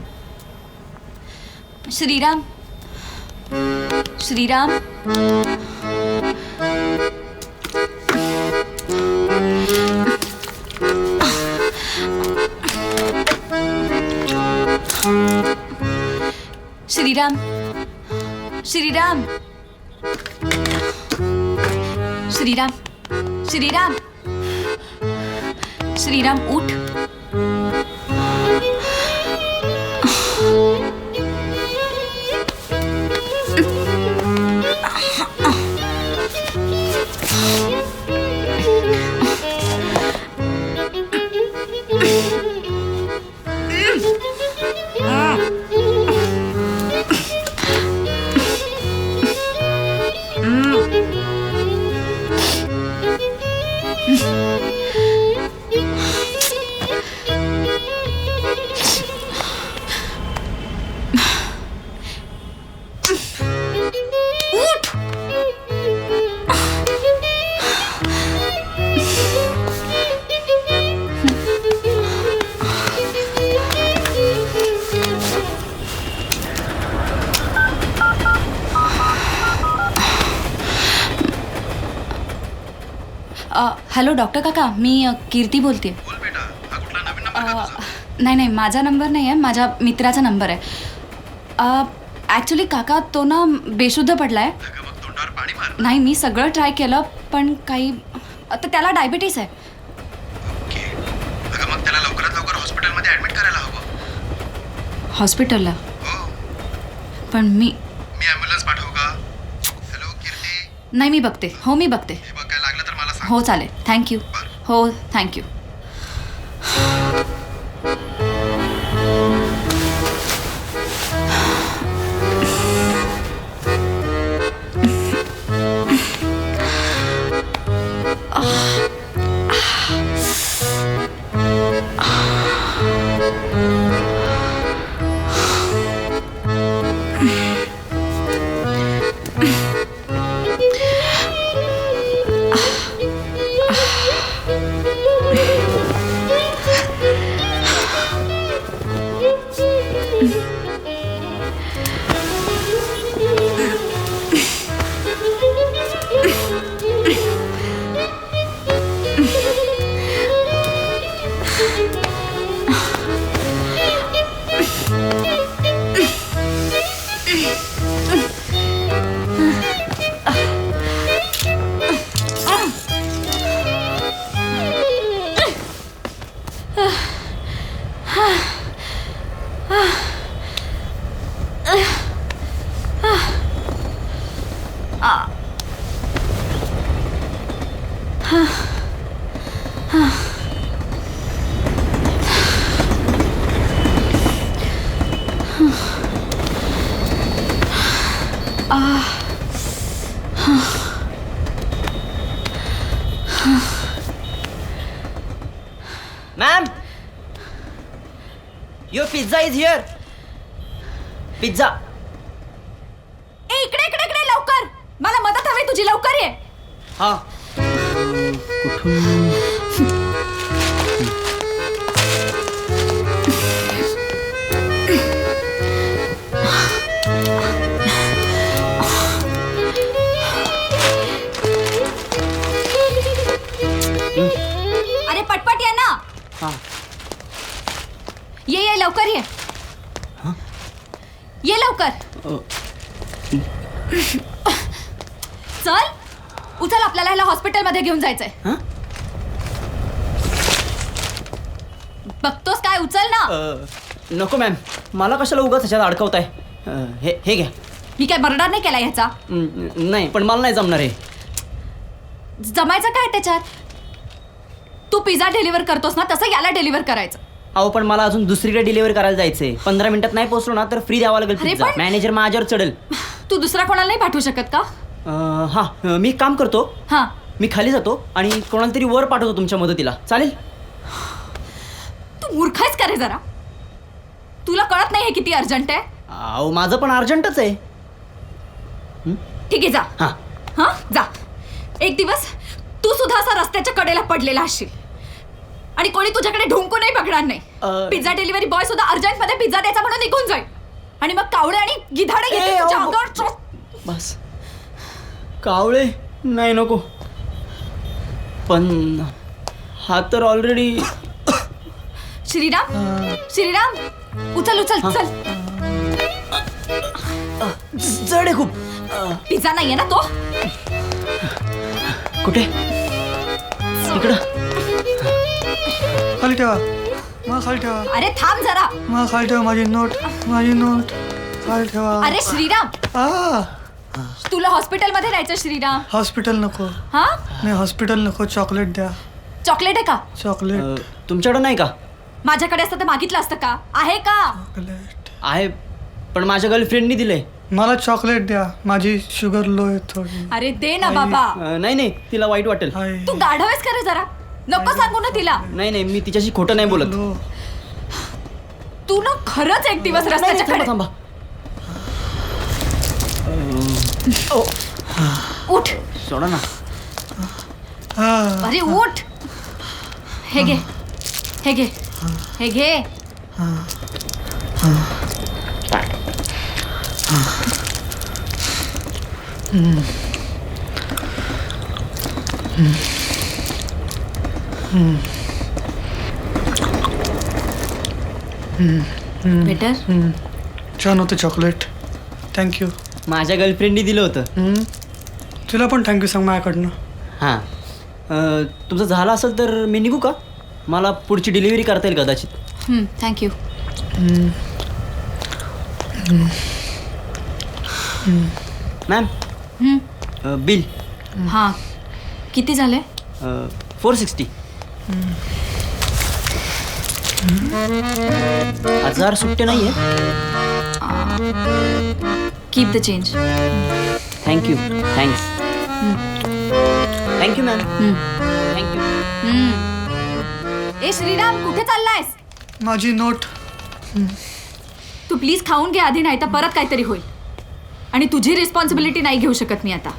श्रीराम श्रीराम श्रीराम श्रीराम श्रीराम श्रीराम श्रीराम श्रीराम उठ. हॅलो डॉक्टर काका, मी कीर्ती बोलते. नाही नाही, माझा नंबर नाही आहे, माझ्या मित्राचा नंबर आहे. ॲक्च्युली काका तो ना बेशुद्ध पडला आहे. नाही, मी सगळं ट्राय केलं पण काही, आता त्याला डायबिटीस आहे. मग त्याला लवकरात लवकर हॉस्पिटलमध्ये ॲडमिट करायला हवं. हॉस्पिटलला? पण मी ॲम्ब्युलन्स पाठवू का? हॅलो कीर्ती. नाही, मी बघते. हो, मी बघते. काय लागलं तर मला सांग. हो चालेल, थँक्यू. हो, thank you. Ma'am, your pizza is here. Pizza. ए इकडे इकडे इकडे लवकर, मला मदत हवी तुझी, लवकर ये. हा. अरे पटपट ये ना. ये लवकर ये. ये लवकर. चल उचल, आपल्याला ह्याला हॉस्पिटलमध्ये घेऊन जायचंय. बघतोस काय, उचल ना. नको मॅम, मला कशाला उगाच ह्याच्यात अडकवताय. हे घ्या. मी काय मर्डर नाही केला ह्याचा. नाही, पण मला नाही जमणार आहे. जमायचं काय त्याच्यात. तू पिझ्झा डिलिव्हर करतोस ना, तसं याला डिलिव्हर करायचं. अहो पण मला अजून दुसरीकडे डिलिव्हरी करायला जायचंय. 15 मिनिटात नाही पोहोचलो ना तर फ्री द्यावा लागेल पिझ्झा. मॅनेजर माझ्यावर चढेल. तू दुसरा कोणाला नाही पाठवू शकत का. हा, मी एक काम करतो. हा, मी खाली जातो आणि कोणाला तरी वर पाठवतो तुमच्या मदतीला. चालेल. तू मूर्ख आहेस का रे जरा. तुला कळत नाही हे किती अर्जंट आहे. अहो माझं पण अर्जंटच आहे. ठीक आहे, जा. हा हा जा. एक दिवस तू सुद्धा असा रस्त्याच्या कडेला पडलेला असशील आणि कोणी तुझ्याकडे ढुंकूनही बघणार नाही. पिझ्झा डिलिव्हरी बॉय सुद्धा अर्जंट मध्ये पिझ्झा द्यायचा म्हणून निघून जाईल आणि मग कावळे आणि गिधाडे येतील तुझ्या अंगावर. बस. कावळे नाही, नको. पण हा तर ऑलरेडी. श्रीराम, श्रीराम, उचल उचल चल. जड आहे खूप. पिझ्झा नाहीये ना तो. कुठे. इकडं. खाली ठेवा, मग खाली ठेवा. अरे थांब जरा. मग खाली ठेवा. माझी नोट खाली ठेवा. अरे श्रीराम, तुला हॉस्पिटलमध्ये जायचं. श्रीराम, हॉस्पिटल नको. हा नाही, हॉस्पिटल नको. चॉकलेट द्या. चॉकलेट आहे का. चॉकलेट तुमच्याकडं नाही का. माझ्याकडे असतं तर मागितलं असतं का. आहे का. चॉकलेट आहे, पण माझ्या गर्लफ्रेंडनी दिले. मला चॉकलेट द्या. माझी शुगर लो आहे थोडी. अरे दे ना बाबा. नाही नाही, तिला वाईट वाटेल. तू गाढव आहेस का रे जरा. नको सांगू ना तिला. नाही नाही, मी तिच्याशी खोटं नाही बोलत. तू ना खरंच एक दिवस रस्त्याच्या कडे. थांबा. उठ. सोडा ना. अरे उठ. हे घे, हे घे, हे घे. बेटर. छान होतं चॉकलेट. थँक्यू. माझ्या गर्लफ्रेंडनी दिलं होतं. तुला पण थँक्यू सांग माझ्याकडनं. हां, तुमचं झालं असेल तर मी निघू का. मला पुढची डिलिव्हरी करता येईल कदाचित. थँक्यू. Ma'am, bill. हां, किती झाले. 460. 1000 सुट्टे नाही आहे. Keep the change. Thank you. Thanks. Thank you ma'am. Thank you. ए श्रीराम, कुठे चाललायस. माझी नोट. तू प्लीज खाऊन घे आधी, नाही तर परत काहीतरी होईल आणि तुझी रिस्पॉन्सिबिलिटी नाही घेऊ शकत मी आता.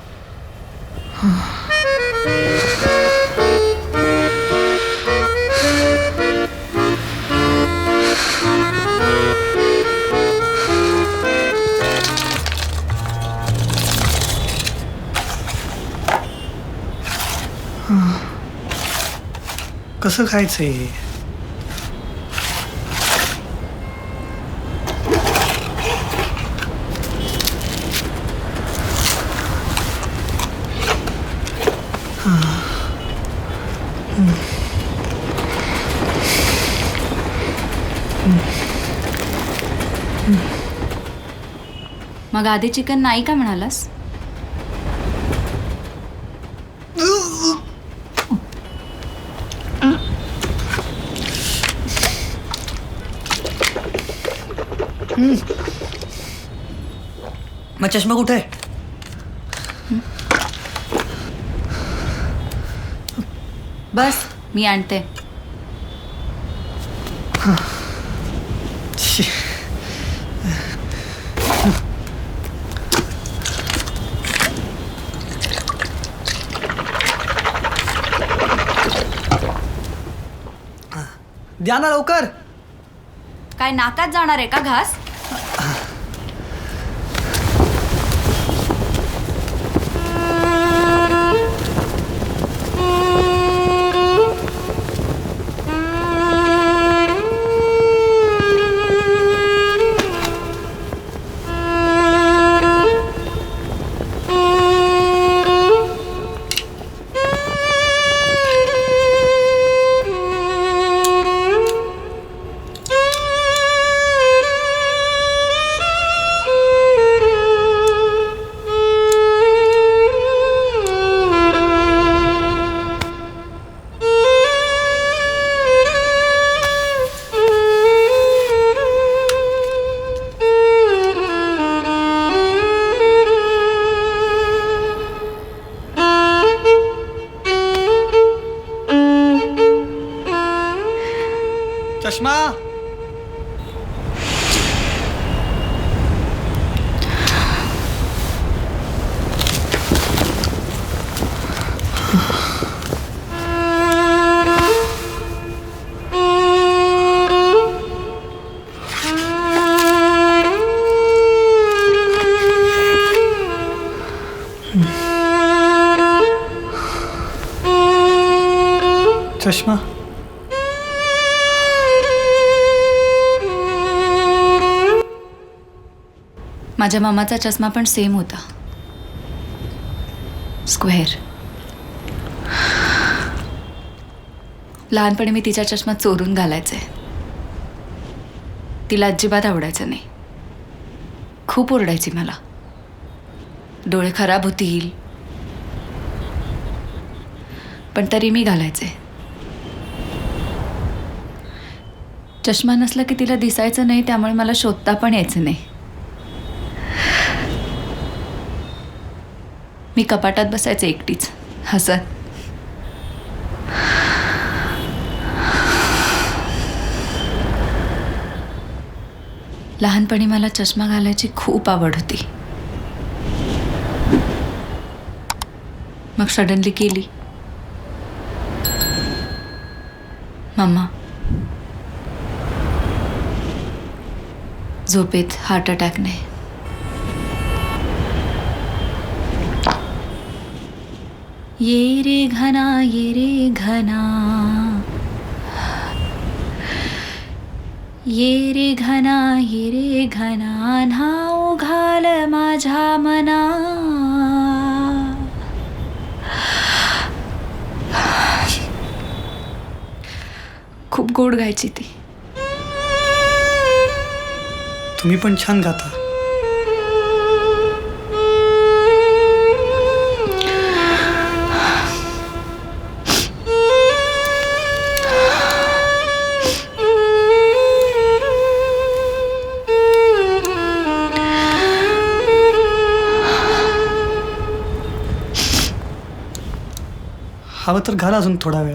कसं खायचंय. मग आधी चिकन नाही का म्हणालास. चष्मा कुठे आहे? बस मी आणते. द्या ना लवकर. काय नाकात जाणार आहे का घास? चष्मा. चष्मा. माझ्या मामाचा चष्मा पण सेम होता, स्क्वेअर. लहानपणी मी तिचा चष्मा चोरून घालायचे. तिला अजिबात आवडायचं नाही. खूप ओरडायची मला, डोळे खराब होतील, पण तरी मी घालायचे. चष्मा नसला की तिला दिसायचं नाही, त्यामुळे मला शोधता पण यायचं नाही. मी कपाटात बसायचे एकटीच हसत. लहानपणी मला चष्मा घालायची खूप आवड होती. मग सडनली केली. मम्मा झोपेत हार्ट अटॅकने. ये रे घना, ये रे घना, ये रे घना, ये रे घना, न्हाऊ घाल माझ्या मना. खूप गोड गायची ती. तुम्ही पण छान गाता. हवं तर घाला अजून थोडा वेळ.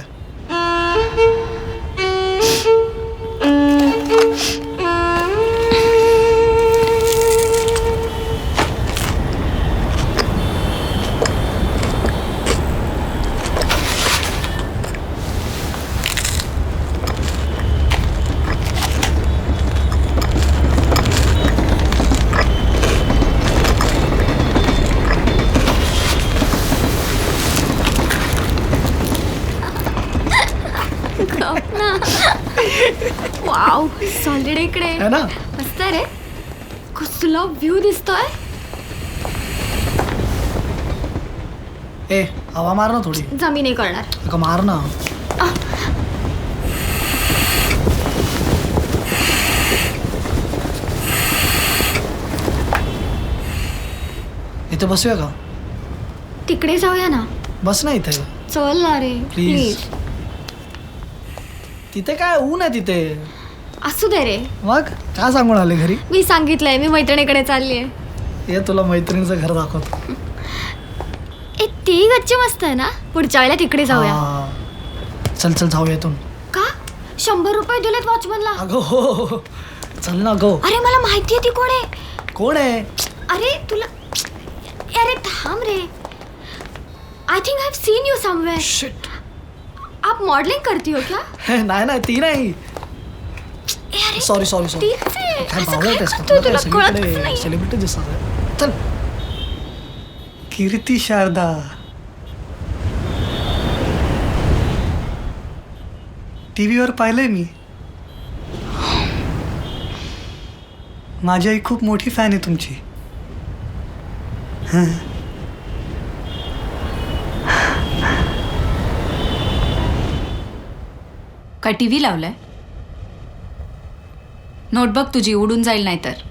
वाव, सॉलिड इकडे है ना? मस्त रे. कसला व्ह्यू दिसतोय. ए हवा मार ना थोडी. जमी नाही करणार. अगं मार ना. इथे बसूया का? तिकडे जाऊया ना. बस ना इथे. चल ना रे प्लीज. तिथे काय ऊन आहे तिथे. असू दे रे. मग काय सांगून आले घरी? मी सांगितलंय मी मैत्रिणीकडे चालली आहे. ये तुला मैत्रिणीचं घर दाखवतो. ए ती गच्ची मस्त आहे ना, पुढच्या वेळेला तिकडे जाऊया. चल चल जाऊया इथून. का 100 रुपये दिलेत वॉचमनला? अगं हो, चल ना गो. अरे मला माहिती आहे ती कोण आहे. कोण आहे? अरे तुला, अरे थांब रे, I think I have seen you somewhere. Shit. आप मॉडलिंग करती हो क्या? नाही ती नाही. अरे सॉरी तीच आहे. काय असं बावळट काय आहेस का? करतोय, तुला कळतच नाही. सेलिब्रिटी दिसत आहे. चल. कीर्ती शारदा, टीव्हीवर पाहिलंय मी. माझी आई खूप मोठी फॅन आहे तुमची. काय टीव्ही लावलाय? नोटबुक तुझी उडून जाईल नाही तर.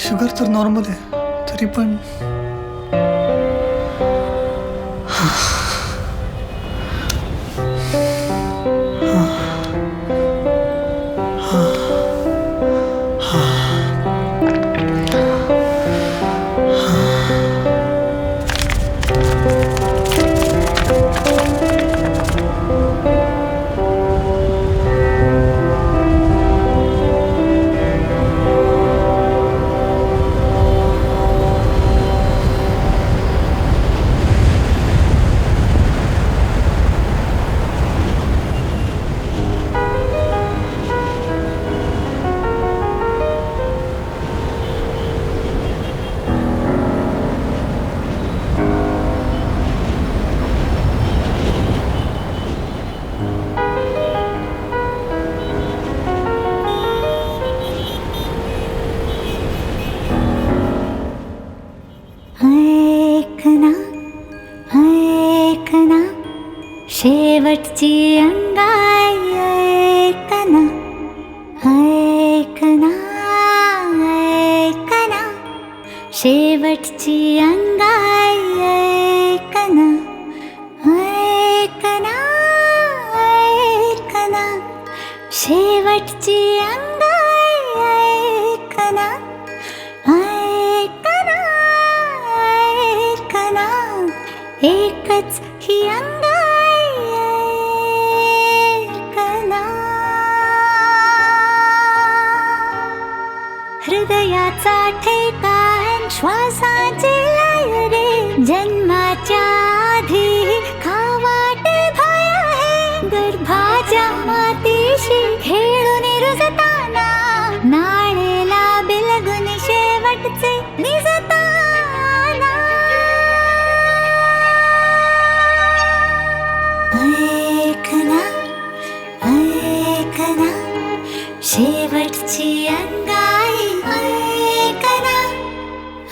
शुगर तर नॉर्मल आहे, तरी पण शेवटची अंगाई ऐकना, ऐकना, ऐकना, शेवटची अंगाई ऐकना, ऐकना, ऐकना, शेवटची अंगाई ऐकना, ऐकना, ऐकना, एकच ही अंगाई हृदयाचा ठेकाण श्वासाचे लय रे, जन्माच्या आधी खावाटे भय आहे, गर्भाच्या मातीशी खेळून रुजताना, नाळेला बिलगुन शेवटचे निजताना, ऐकना, ऐकना, शेवटची अंगाई ऐकना,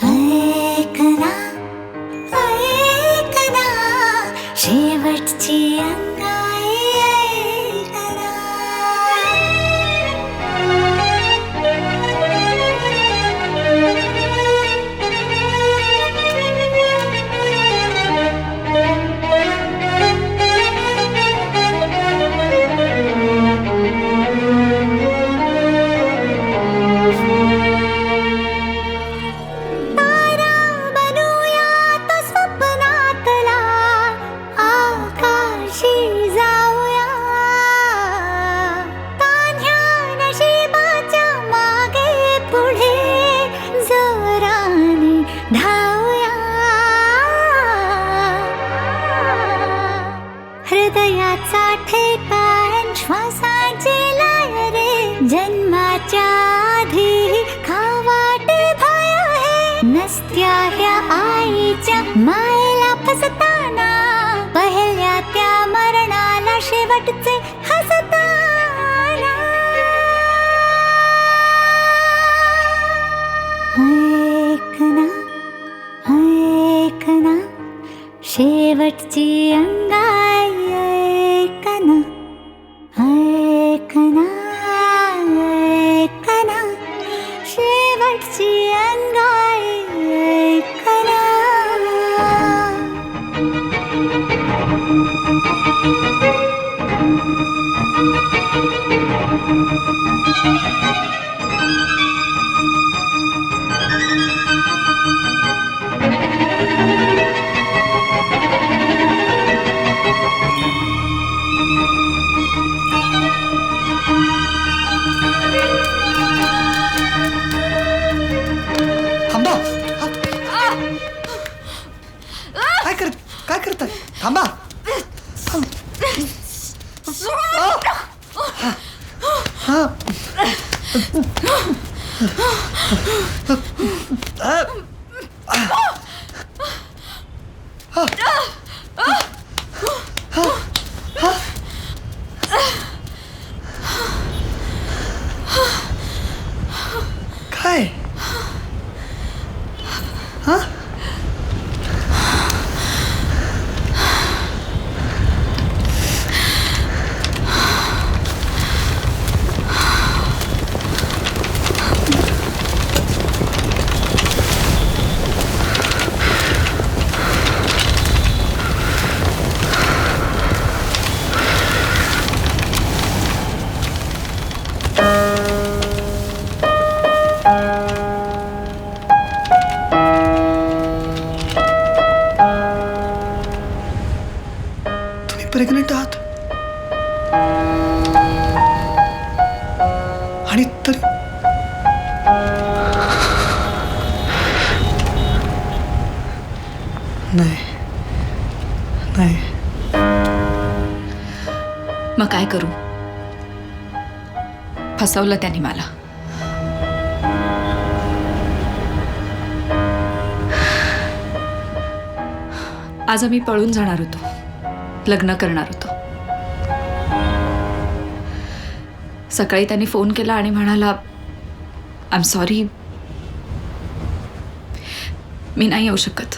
ऐकना, ऐकना, शेवटची अंगाई ऐकना. त्या ह्या आईच्या मायेला फसताना पहिल्या त्या मरणाला शेवटचे हसताना ऐकना ऐकना शेवटची अंगाई ऐकना ऐकना ऐकना शेवटची अंगाई ऐकना थांबा. काय करताय? थांबा. हा. काय? हा? प्रेग्नेंट आहात आणि तरी नाही नाही. मग काय करू? फसवलं त्यांनी मला. आज आम्ही पळून जाणार होतो, लग्न करणार होतो. सकाळी त्यांनी फोन केला आणि म्हणाला, आय एम सॉरी, मी नाही येऊ शकत.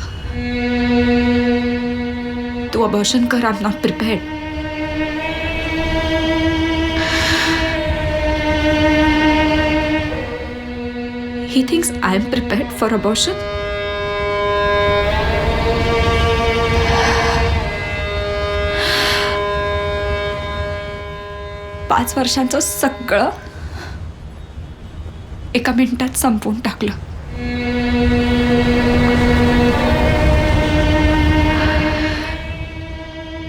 तू अबॉर्शन कर, I am not prepared. He thinks I am prepared for abortion. पाच वर्षांचं सगळं एका मिनिटात संपवून टाकलं.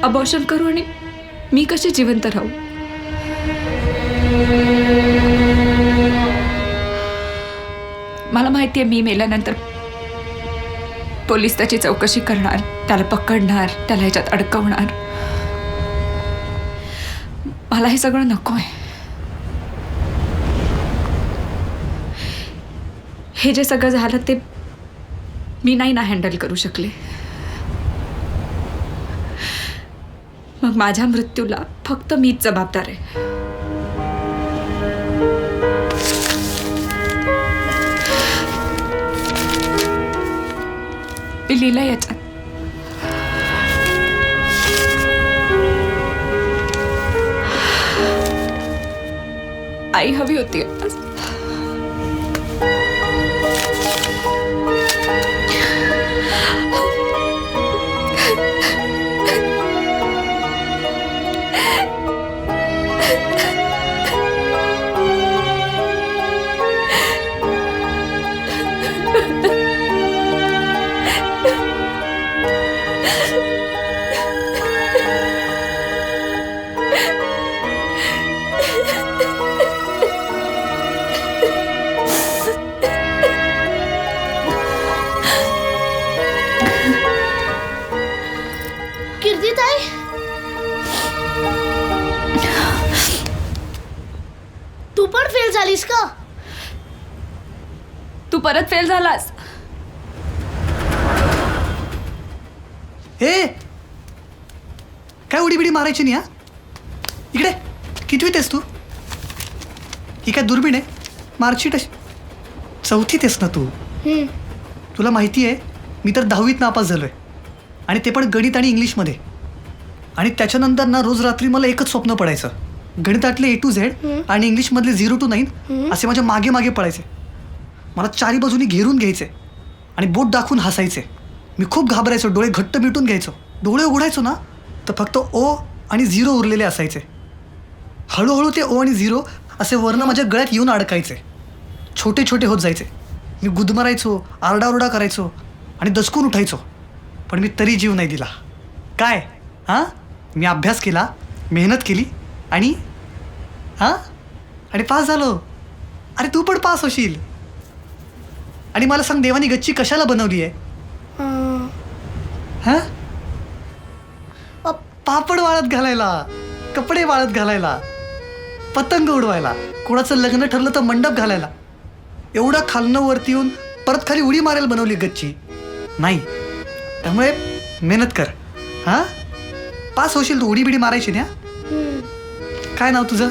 अबॉर्शन करू आणि मी कशी जिवंत राहू? मला माहिती आहे, मी मेल्यानंतर पोलीस त्याची चौकशी करणार, त्याला पकडणार, त्याला ह्याच्यात अडकवणार. मला हे सगळं नको आहे. हे जे सगळं झालं ते मी नाही ना हँडल करू शकले. मग माझ्या मृत्यूला फक्त मीच जबाबदार आहे. मी लिहिलं याच्यात. आई हवी होती. तू पण फेल झालीस का? तू परत फेल झालास. हे काय उडी बिडी मारायची नाही हा. इकडे कितवीत आहेस तू? ही काय दुर्बीण आहे? मार्कशीट अशी 4थीत आहेस ना तू? तुला माहिती आहे मी तर 10वीत नापास झालोय आणि ते पण गणित आणि इंग्लिशमध्ये. आणि त्याच्यानंतर ना रोज रात्री मला एकच स्वप्न पडायचं, गणितातले A to Z आणि इंग्लिशमधले 0 to 9 असे माझ्या मागे मागे पडायचे. मला चारी बाजूनी घेरून घ्यायचे आणि बोट दाखवून हसायचे. मी खूप घाबरायचो, डोळे घट्ट मिटून घ्यायचो. डोळे उघडायचो ना तर फक्त O आणि 0 उरलेले असायचे. हळूहळू ते O आणि 0 असे वर्ण माझ्या गळ्यात येऊन अडकायचे, छोटे छोटे होत जायचे. मी गुदमरायचो, आरडाओरडा करायचो आणि दचकून उठायचो, पण मी तरी जीव नाही दिला. काय हां, मी अभ्यास केला, मेहनत केली आणि पास झालो. अरे तू पण पास होशील. आणि मला सांग, देवानी गच्ची कशाला बनवली आहे? हां, पापड वाळत घालायला, कपडे वाळत घालायला, पतंग उडवायला, कोणाचं लग्न ठरलं तर मंडप घालायला. एवढं खालनं वरती येऊन परत खाली उडी मारायला बनवली गच्ची नाही. त्यामुळे मेहनत कर. हां, पास होशील तू. उडी बिडी मारायची ना. काय नाव तुझं?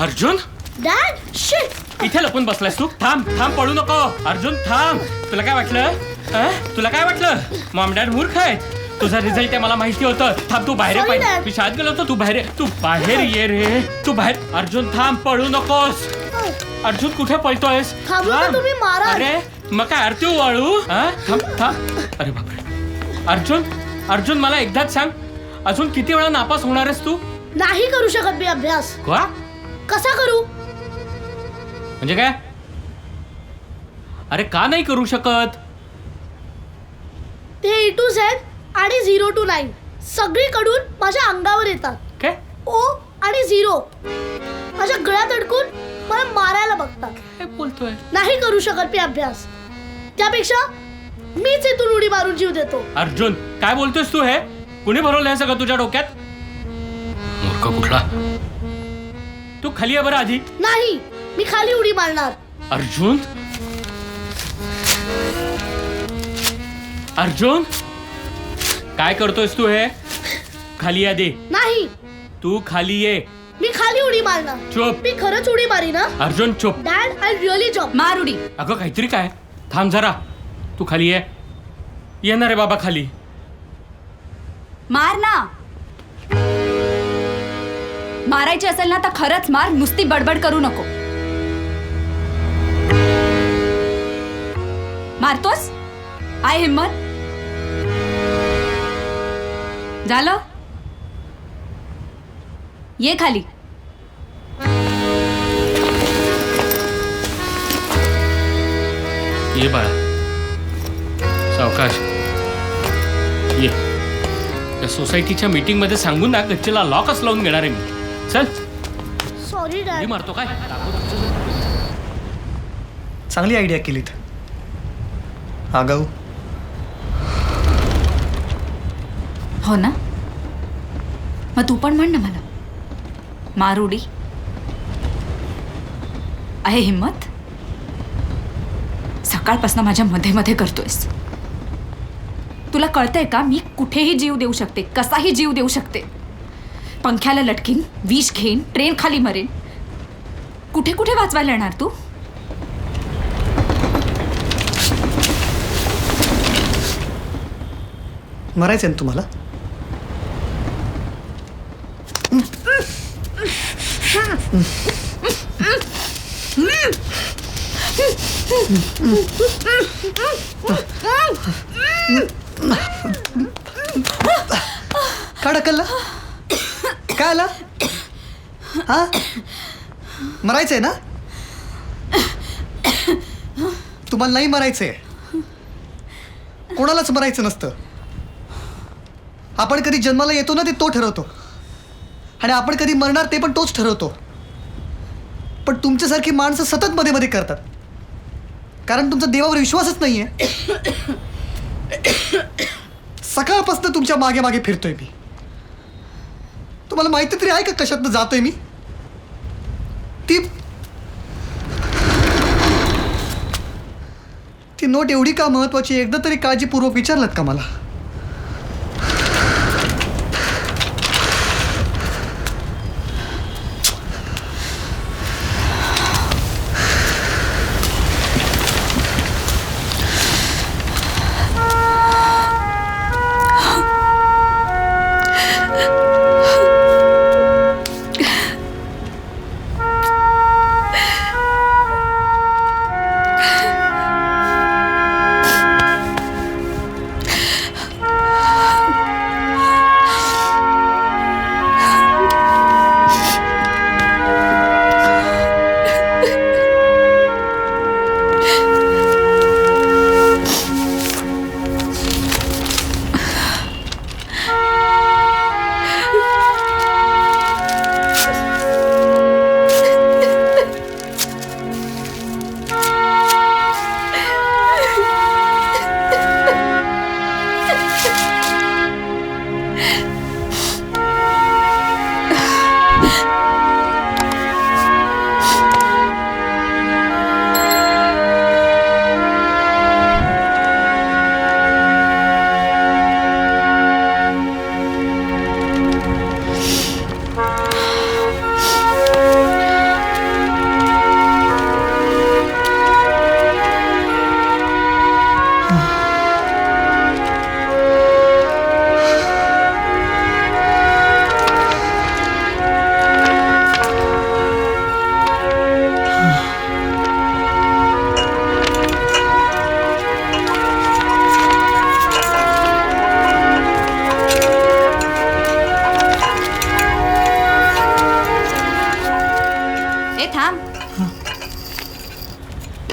अर्जुन. Dad, shit. इथे लपून बसलायस तू? थांब थांब, पळू नको. अर्जुन थांब. तुला काय वाटलं? तुला काय वाटलं मॉम डॅड मूर्ख आहेत? तुझा रिझल्ट आहे मला माहिती होतं. थांब, तू बाहेर पाहिजे. मी शाळेत गेलो होतो. तू बाहेर ये रे. तू बाहेर. अर्जुन थांब, पळू नकोस. अर्जुन कुठे पळतोयस? तुम्ही मारा. अरे मग काय आरती वाळू? थांब थांब. अरे बापरे. अर्जुन मला एकदाच सांग, अजून किती वेळा नापास होणार आहेस तू? नाही करू शकत मी अभ्यास. का? कसा करू? म्हणजे काय? अरे का नाही करू शकत? ते A to Z आणि 0 to 9 सगळीकडून माझ्या अंगावर येतात. काय? O आणि 0 माझ्या गळ्यात अडकून मला मारायला बघतात. काय बोलतोय? नाही करू शकत मी अभ्यास. त्यापेक्षा मीच इथून उडी मारून जीव देतो. अर्जुन काय बोलतोयस तू? हे कुणी भरवलं हे सगळं तुझ्या डोक्यात? मूर्ख कुठला. तू खाली ये बरं आधी. नाही, मी खाली उडी मारणार. अर्जुन, अर्जुन काय करतोयस तू? हे खाली या दे. नाही, तू खाली ये. मी खाली उडी मारणार. चुप. मी खरंच उडी मारी ना. अर्जुन चुप. Dad, I really jump. मार उडी. अगं काहीतरी काय. थांब जरा. तू खाली ये ना रे बाबा खाली. मार ना. मारायची असेल ना तर खरंच मार, नुसती बडबड करू नको. मारतोस? आहे हिम्मत? झालं? ये खाली. ये बाळा, सावकाश ये. त्या सोसायटीच्या मीटिंग मध्ये सांगून ना गच्चीला लॉकच लावून घेणार आहे मी. चल. Sorry dad. मारतो काय? चांगली आयडिया केलीत. आगाऊ. हो ना, मग तू पण म्हण ना मला. मार उडी. आहे हिम्मत? सकाळपासून माझ्या मध्ये मध्ये करतोयस. तुला कळतंय का, मी कुठेही जीव देऊ शकते, कसाही जीव देऊ शकते. पंख्याला लटकीन, विष घेईन, ट्रेन खाली मरेन. कुठे कुठे वाचवायला येणार तू? मरायचं ना तुम्हाला? का ढकलला? काय आला? हा, मरायचंय ना? तुम्हाला नाही मरायचंय. कोणालाच मरायचं नसतं. आपण कधी जन्माला येतो ना ते तो ठरवतो, आणि आपण कधी मरणार ते पण तोच ठरवतो. पण तुमच्यासारखी माणसं सतत मध्ये मध्ये करतात, कारण तुमचा देवावर विश्वासच नाहीये. सकाळपासून तुमच्या मागे मागे फिरतोय मी. तुम्हाला माहिती तरी आहे का कशातनं जातोय मी? ती नोट एवढी का महत्वाची, एकदा तरी काळजीपूर्वक विचारलात का मला?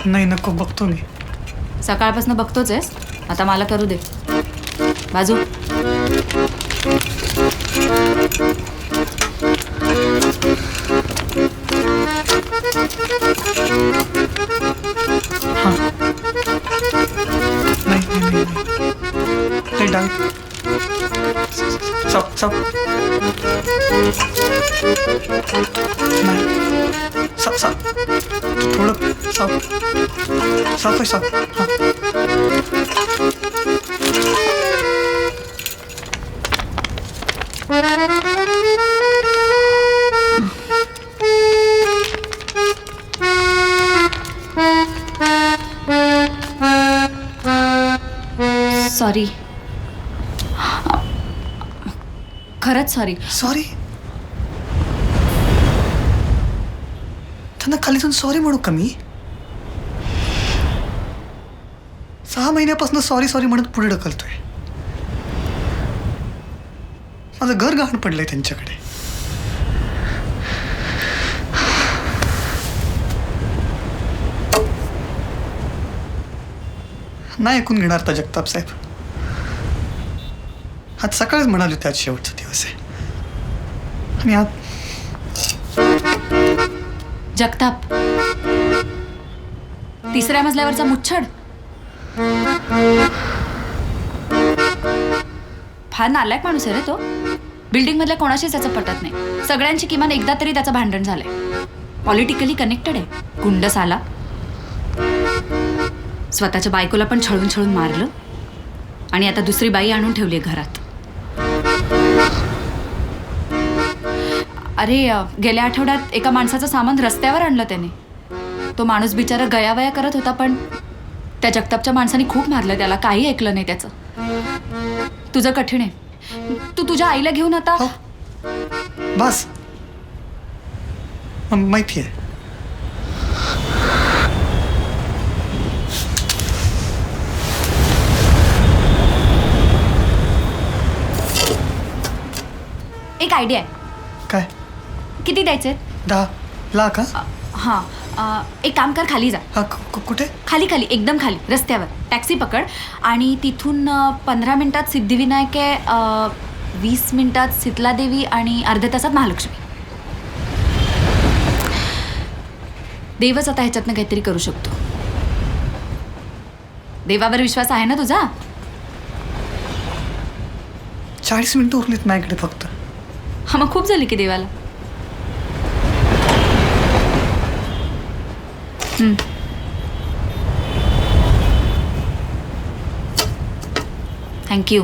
नाही नको बघतो मी. सकाळपासून बघतोच आहेस, आता मला करू दे. बाजू. हां नाही डावी. साप साप नाही. साप साप थोडं साप साप आहे साप. हां सॉरी. खरंच सॉरी. सॉरी. त्यांना खालीतून सॉरी म्हणू का मी? 6 महिन्यापासून सॉरी सॉरी म्हणत पुढे ढकलतोय. माझं घर गहाण पडलंय त्यांच्याकडे. नाही ऐकून घेणार तर जगताप साहेब. आज सकाळीच म्हणाले होते आज शेवटचा दिवस आहे. आणि आज जगताप, 3ऱ्या मजल्यावरचा मुच्छड फार नालायक माणूस आहे रे तो. बिल्डिंग मधल्या कोणाशीच त्याचं पटत नाही. सगळ्यांची किमान एकदा तरी त्याचं भांडण झालंय. पॉलिटिकली कनेक्टेड आहे. गुंड साला. स्वतःच्या बायकोला पण छळून छळून मारलं आणि आता दुसरी बाई आणून ठेवली घरात. अरे गेल्या आठवड्यात एका माणसाचं सामान रस्त्यावर आणलं त्याने. तो माणूस बिचारा गयावया करत होता, पण त्या जगतापच्या माणसाने खूप मारलं त्याला. काही ऐकलं नाही त्याचं. तुझं कठीण आहे. तू तुझ्या आईला घेऊन आता. बस माहिती आहे. एक आयडिया आहे. काय? किती द्यायचे? 10 लाख. हां एक काम कर, खाली जा. हा कुठे? खाली खाली एकदम खाली रस्त्यावर टॅक्सी पकड आणि तिथून 15 मिनिटात सिद्धिविनायक आहे, 20 मिनिटात शीतला देवी आणि अर्ध्या तासात महालक्ष्मी. देवच आता ह्याच्यातनं काहीतरी करू शकतो. देवावर विश्वास आहे ना तुझा? 40 मिनिटं उरलीत माझ्याकडे फक्त. हा मग खूप झाली की देवाला. थँक्यू.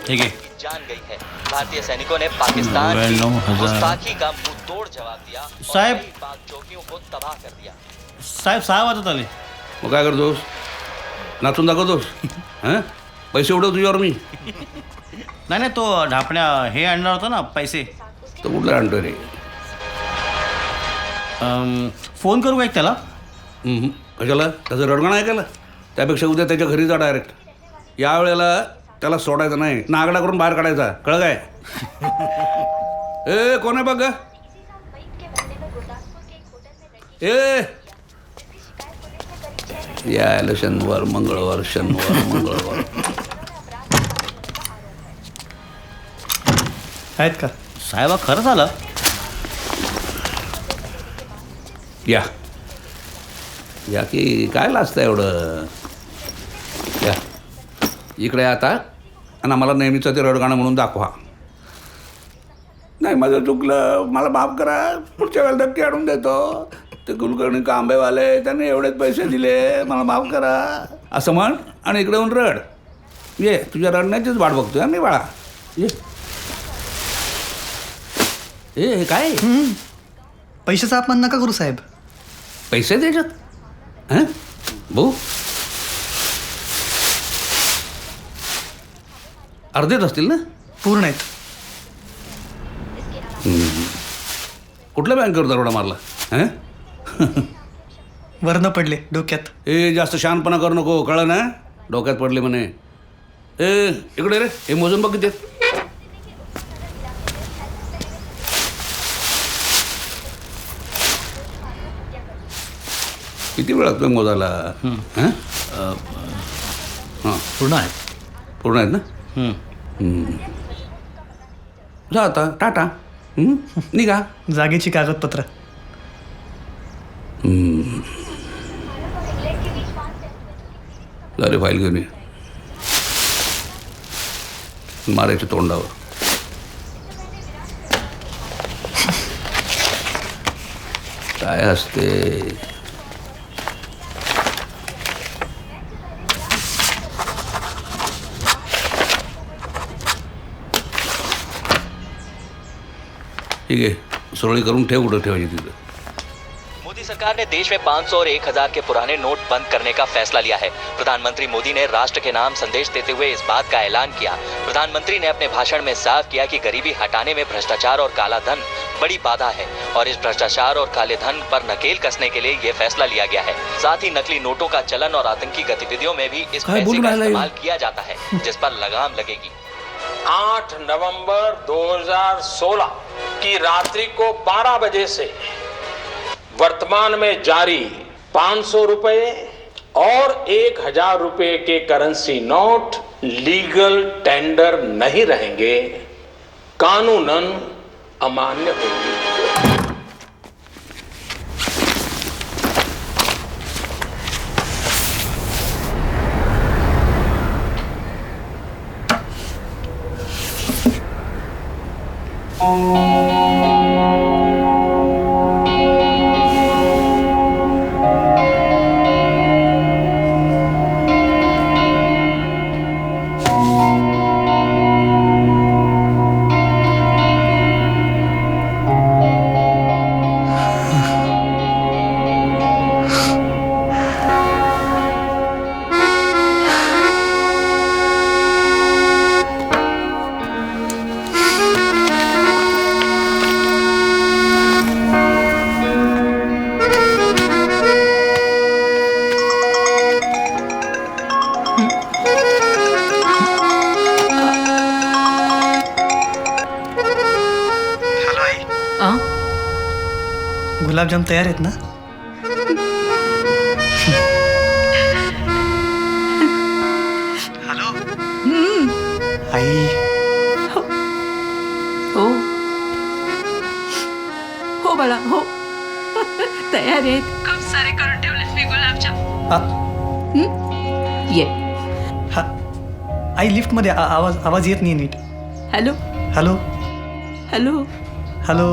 ठीक है। जान गई है भारतीय सैनिकों ने पाकिस्तान की 99,000 गुस्ताखी का मुंह तोड़ जवाब दिया और साहेब। कई पाक चौकियों को तबाह कर दिया। साहेब 6 वाजत आले. मग काय करतोस नाचून दाखवतोस हां पैसे उडव तुझ्यावर मी नाही नाही तो ढापण्या हे आणणार होता ना पैसे. तो कुठला आणतो रे फोन करू का एक त्याला. कशाला त्याचं रडगाणं ऐकायला त्यापेक्षा उद्या त्याच्या घरी जा डायरेक्ट. यावेळेला त्याला सोडायचं नाही नागडा करून बाहेर काढायचा कळ काय. ए कोण आहे बघ ए यायला शनिवार मंगळवार आहेत का साहेबा खरंच आलं. या की काय लाजतं एवढं. या इकडे आता आणि आम्हाला नेहमीचं ते रडगाणं म्हणून दाखवा. नाही माझं चुकलं मला माफ करा पुढच्या वेळेला धक्के आणून देतो. ते कुलकर्णी कांबेवाले त्यांनी एवढेच पैसे दिले मला माफ करा असं म्हण आणि इकडे येऊन रड. ये तुझ्या रडण्याचीच वाट बघतोय मी बाळा. ये हे काय पैशाचा अपमान नका करू साहेब. पैसे द्यायच्यात हां भाऊ अर्धेच असतील ना. पूर्ण आहेत. कुठल्या बँकेवर दरोडा मारला हां वरनं पडले डोक्यात. ए जास्त शहाणपणा करू नको कळलं ना. डोक्यात पडले म्हणे. ए इकडे रे हे मोजून बघ किती आहेत. किती वेळ लागतो मोजायला. हां हां पूर्ण आहेत. पूर्ण आहेत ना. जा आता टाटा निघा. जागेची कागदपत्र. अरे फाईल घेऊन ये मारायच्या तोंडावर. काय असते ठीक आहे सुरळी करून ठेव कुठं ठेवायची तिथं. मोदी सरकार ने देश में 500 और 1000 के पुराने नोट बंद करने का फैसला लिया है। प्रधानमंत्री मोदी ने राष्ट्र के नाम संदेश देते हुए इस बात का ऐलान किया। प्रधानमंत्री ने अपने भाषण में साफ किया कि गरीबी हटाने में भ्रष्टाचार और काला धन बड़ी बाधा है और इस भ्रष्टाचार और काले धन पर नकेल कसने के लिए ये फैसला लिया गया है। साथ ही नकली नोटों का चलन और आतंकी गतिविधियों में भी इस पैसे का इस्तेमाल किया जाता है जिस पर लगाम लगेगी। 8 नवंबर 2016 की रात्रि को 12 बजे से वर्तमान में जारी 500 रुपए और 1000 रुपए के करेंसी नोट लीगल टेंडर नहीं रहेंगे, कानूनन अमान्य होंगे। गुलाबजाम तयार आहेत ना? हॅलो आई. हो हो बाळा हो तयार आहेत. खूप सारे करून ठेवलेत मी गुलाबजाम. ये. हा आई लिफ्टमध्ये आवाज येत नाही नीट. Hello hello hello hello.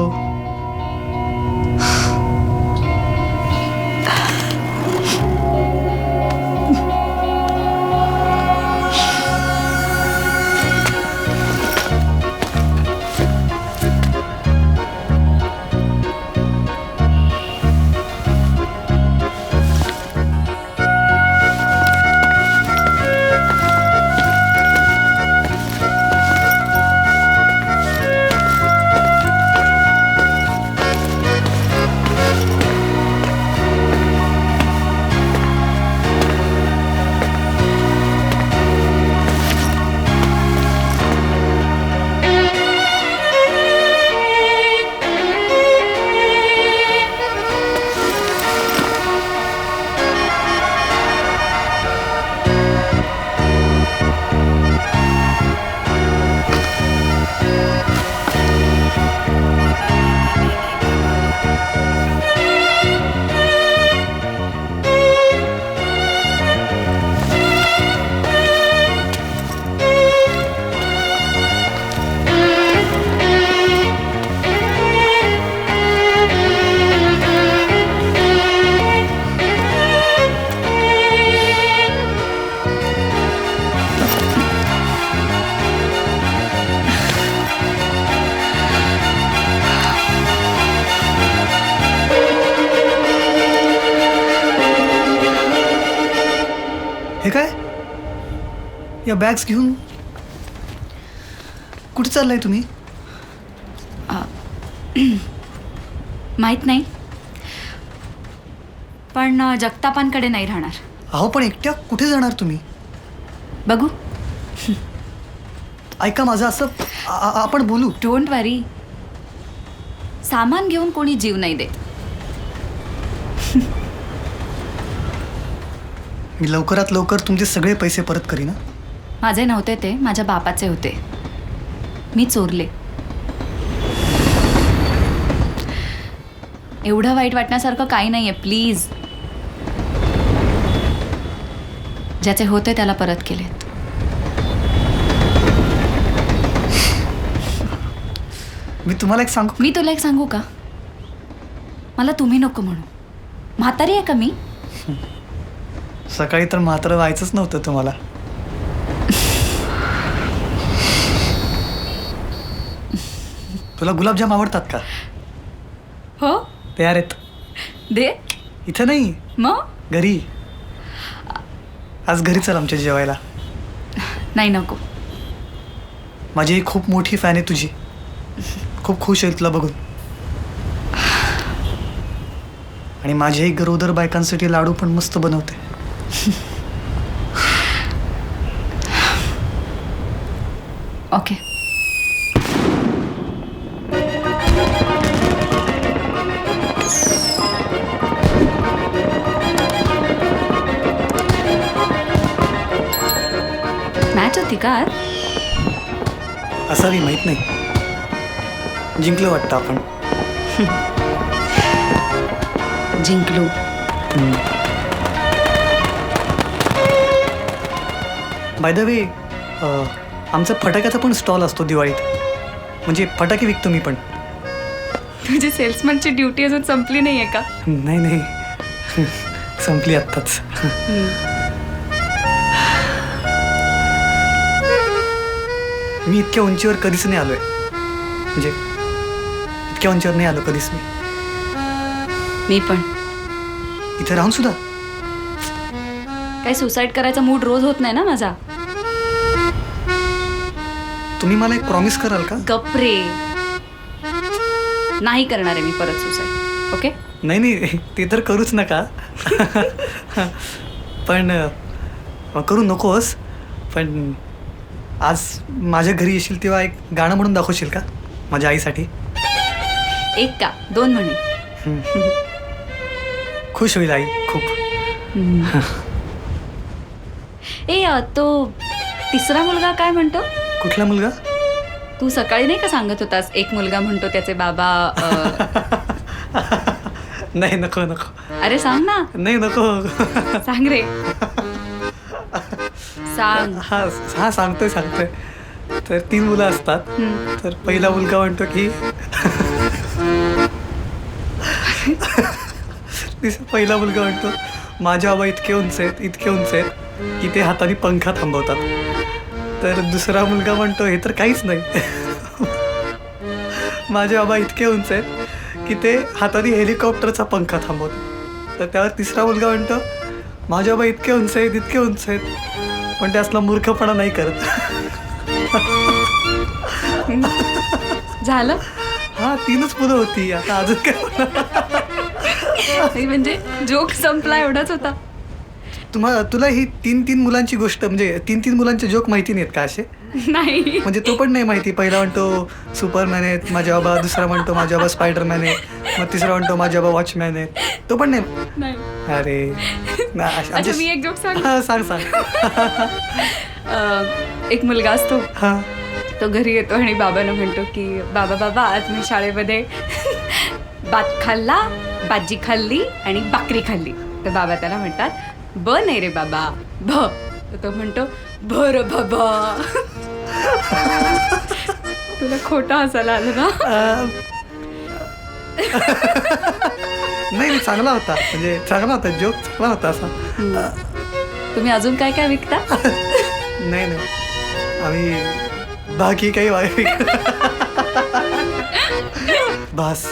हे काय? या बॅग्स घेऊन कुठे चाललाय तुम्ही? माहीत नाही, पण जगतापांकडे नाही राहणार. अहो पण एकट्या कुठे जाणार तुम्ही? बघू. ऐका माझं असं आपण बोलू. डोंट वरी, सामान घेऊन कोणी जीव नाही देत. मी लवकरात लवकर तुमचे सगळे पैसे परत करीन. माझे नव्हते ते, माझ्या बापाचे होते. मी चोरले. एवढं वाईट वाटण्यासारखं काही नाहीये. प्लीज, ज्याचे होते त्याला परत केलेत. मी तुम्हाला एक सांगू? मी तुला एक सांगू का? मला तुम्ही नको म्हणू. म्हातारी आहे का मी? सकाळी तर म्हातारं व्हायचंच नव्हतं तुम्हाला. तुला गुलाबजाम आवडतात का? हो, तयार आहेत. दे. इथं नाही, मग घरी. आज घरी चल आमच्या जेवायला. नाही, नको. माझी एक खूप मोठी फॅन आहे तुझी. खूप खुश आहे तुला बघून. आणि माझ्याही गरोदर बायकांसाठी लाडू पण मस्त बनवते. ओके. मॅच होती का? असावी, माहित नाही. जिंकलं वाटतं आपण. जिंकलो. बाय द वे, आमचा फटाक्याचा पण स्टॉल असतो दिवाळीत. म्हणजे फटाके विकतो मी पण. तुझी सेल्समनची ड्युटी अजून संपली नाहीये का? नाही नाही, संपली आत्ताच. मी इतक्या उंचीवर कधीच नाही आलोय. म्हणजे इतक्या उंचीवर नाही आलो कधीच मी. मी पण. इथे राहून सुद्धा काही सुसाईड करायचा मूड रोज होत नाही ना माझा. तुम्ही मला एक प्रॉमिस कराल का? गप्रे. नाही करणार आहे मी परत सुसाईड. ओके? नाही नाही, ते तर करूच नका. पण करू नकोस. पण आज माझ्या घरी येशील तेव्हा एक गाणं म्हणून दाखवशील का माझ्या आईसाठी? एक का 2 म्हणे? खुश होईल आई खूप. तो तिसरा मुलगा काय म्हणतो? कुठला मुलगा? तू सकाळी नाही का सांगत होतास एक मुलगा म्हणतो त्याचे बाबा नाही नको नको. अरे सांग ना. नाही नको. सांग रे. सांग. हा सांगतोय. तर 3 मुलं असतात. तर पहिला मुलगा म्हणतो की पहिला मुलगा म्हणतो माझे बाबा इतके उंच आहेत की ते हाताने पंखा थांबवतात. तर दुसरा मुलगा म्हणतो हे तर काहीच नाही. माझे बाबा इतके उंच आहेत की ते हाताने हेलिकॉप्टरचा पंखा थांबवतात. तर त्यावर तिसरा मुलगा म्हणतो माझे बाबा इतके उंच आहेत पण ते असला मूर्खपणा नाही करत. झालं. हा 3च मुलं होती. आता अजून काय म्हणजे जोक संपला एवढाच होता. तुला ही 3 मुलांची गोष्ट म्हणजे 3 मुलांचे जोक माहिती नाहीत का असे? नाही. म्हणजे तो पण नाही माहिती. पहिला म्हणतो सुपरमॅन आहेत माझे बाबा, दुसरा म्हणतो माझे बाबा स्पायडरमॅन आहे, मग तिसरा म्हणतो माझे बाबा वॉचमॅन आहे. तो पण नाही. अरे अच्छा मी एक जोक सांग. सांग. एक मुलगा असतो. तो घरी येतो आणि बाबांना म्हणतो की बाबा आज मी शाळेमध्ये भात खाल्ला, भाजी खाल्ली आणि भाकरी खाल्ली. तर बाबा त्याला म्हणतात ब नाही रे बाबा भ. तर तो म्हणतो बर बाबा. तुला खोटं हसायला आलं ना? नाही चांगला होता. म्हणजे चांगला होता जोक. चांगला होता असा. तुम्ही अजून काय काय विकता? नाही आम्ही बाकी काही भास.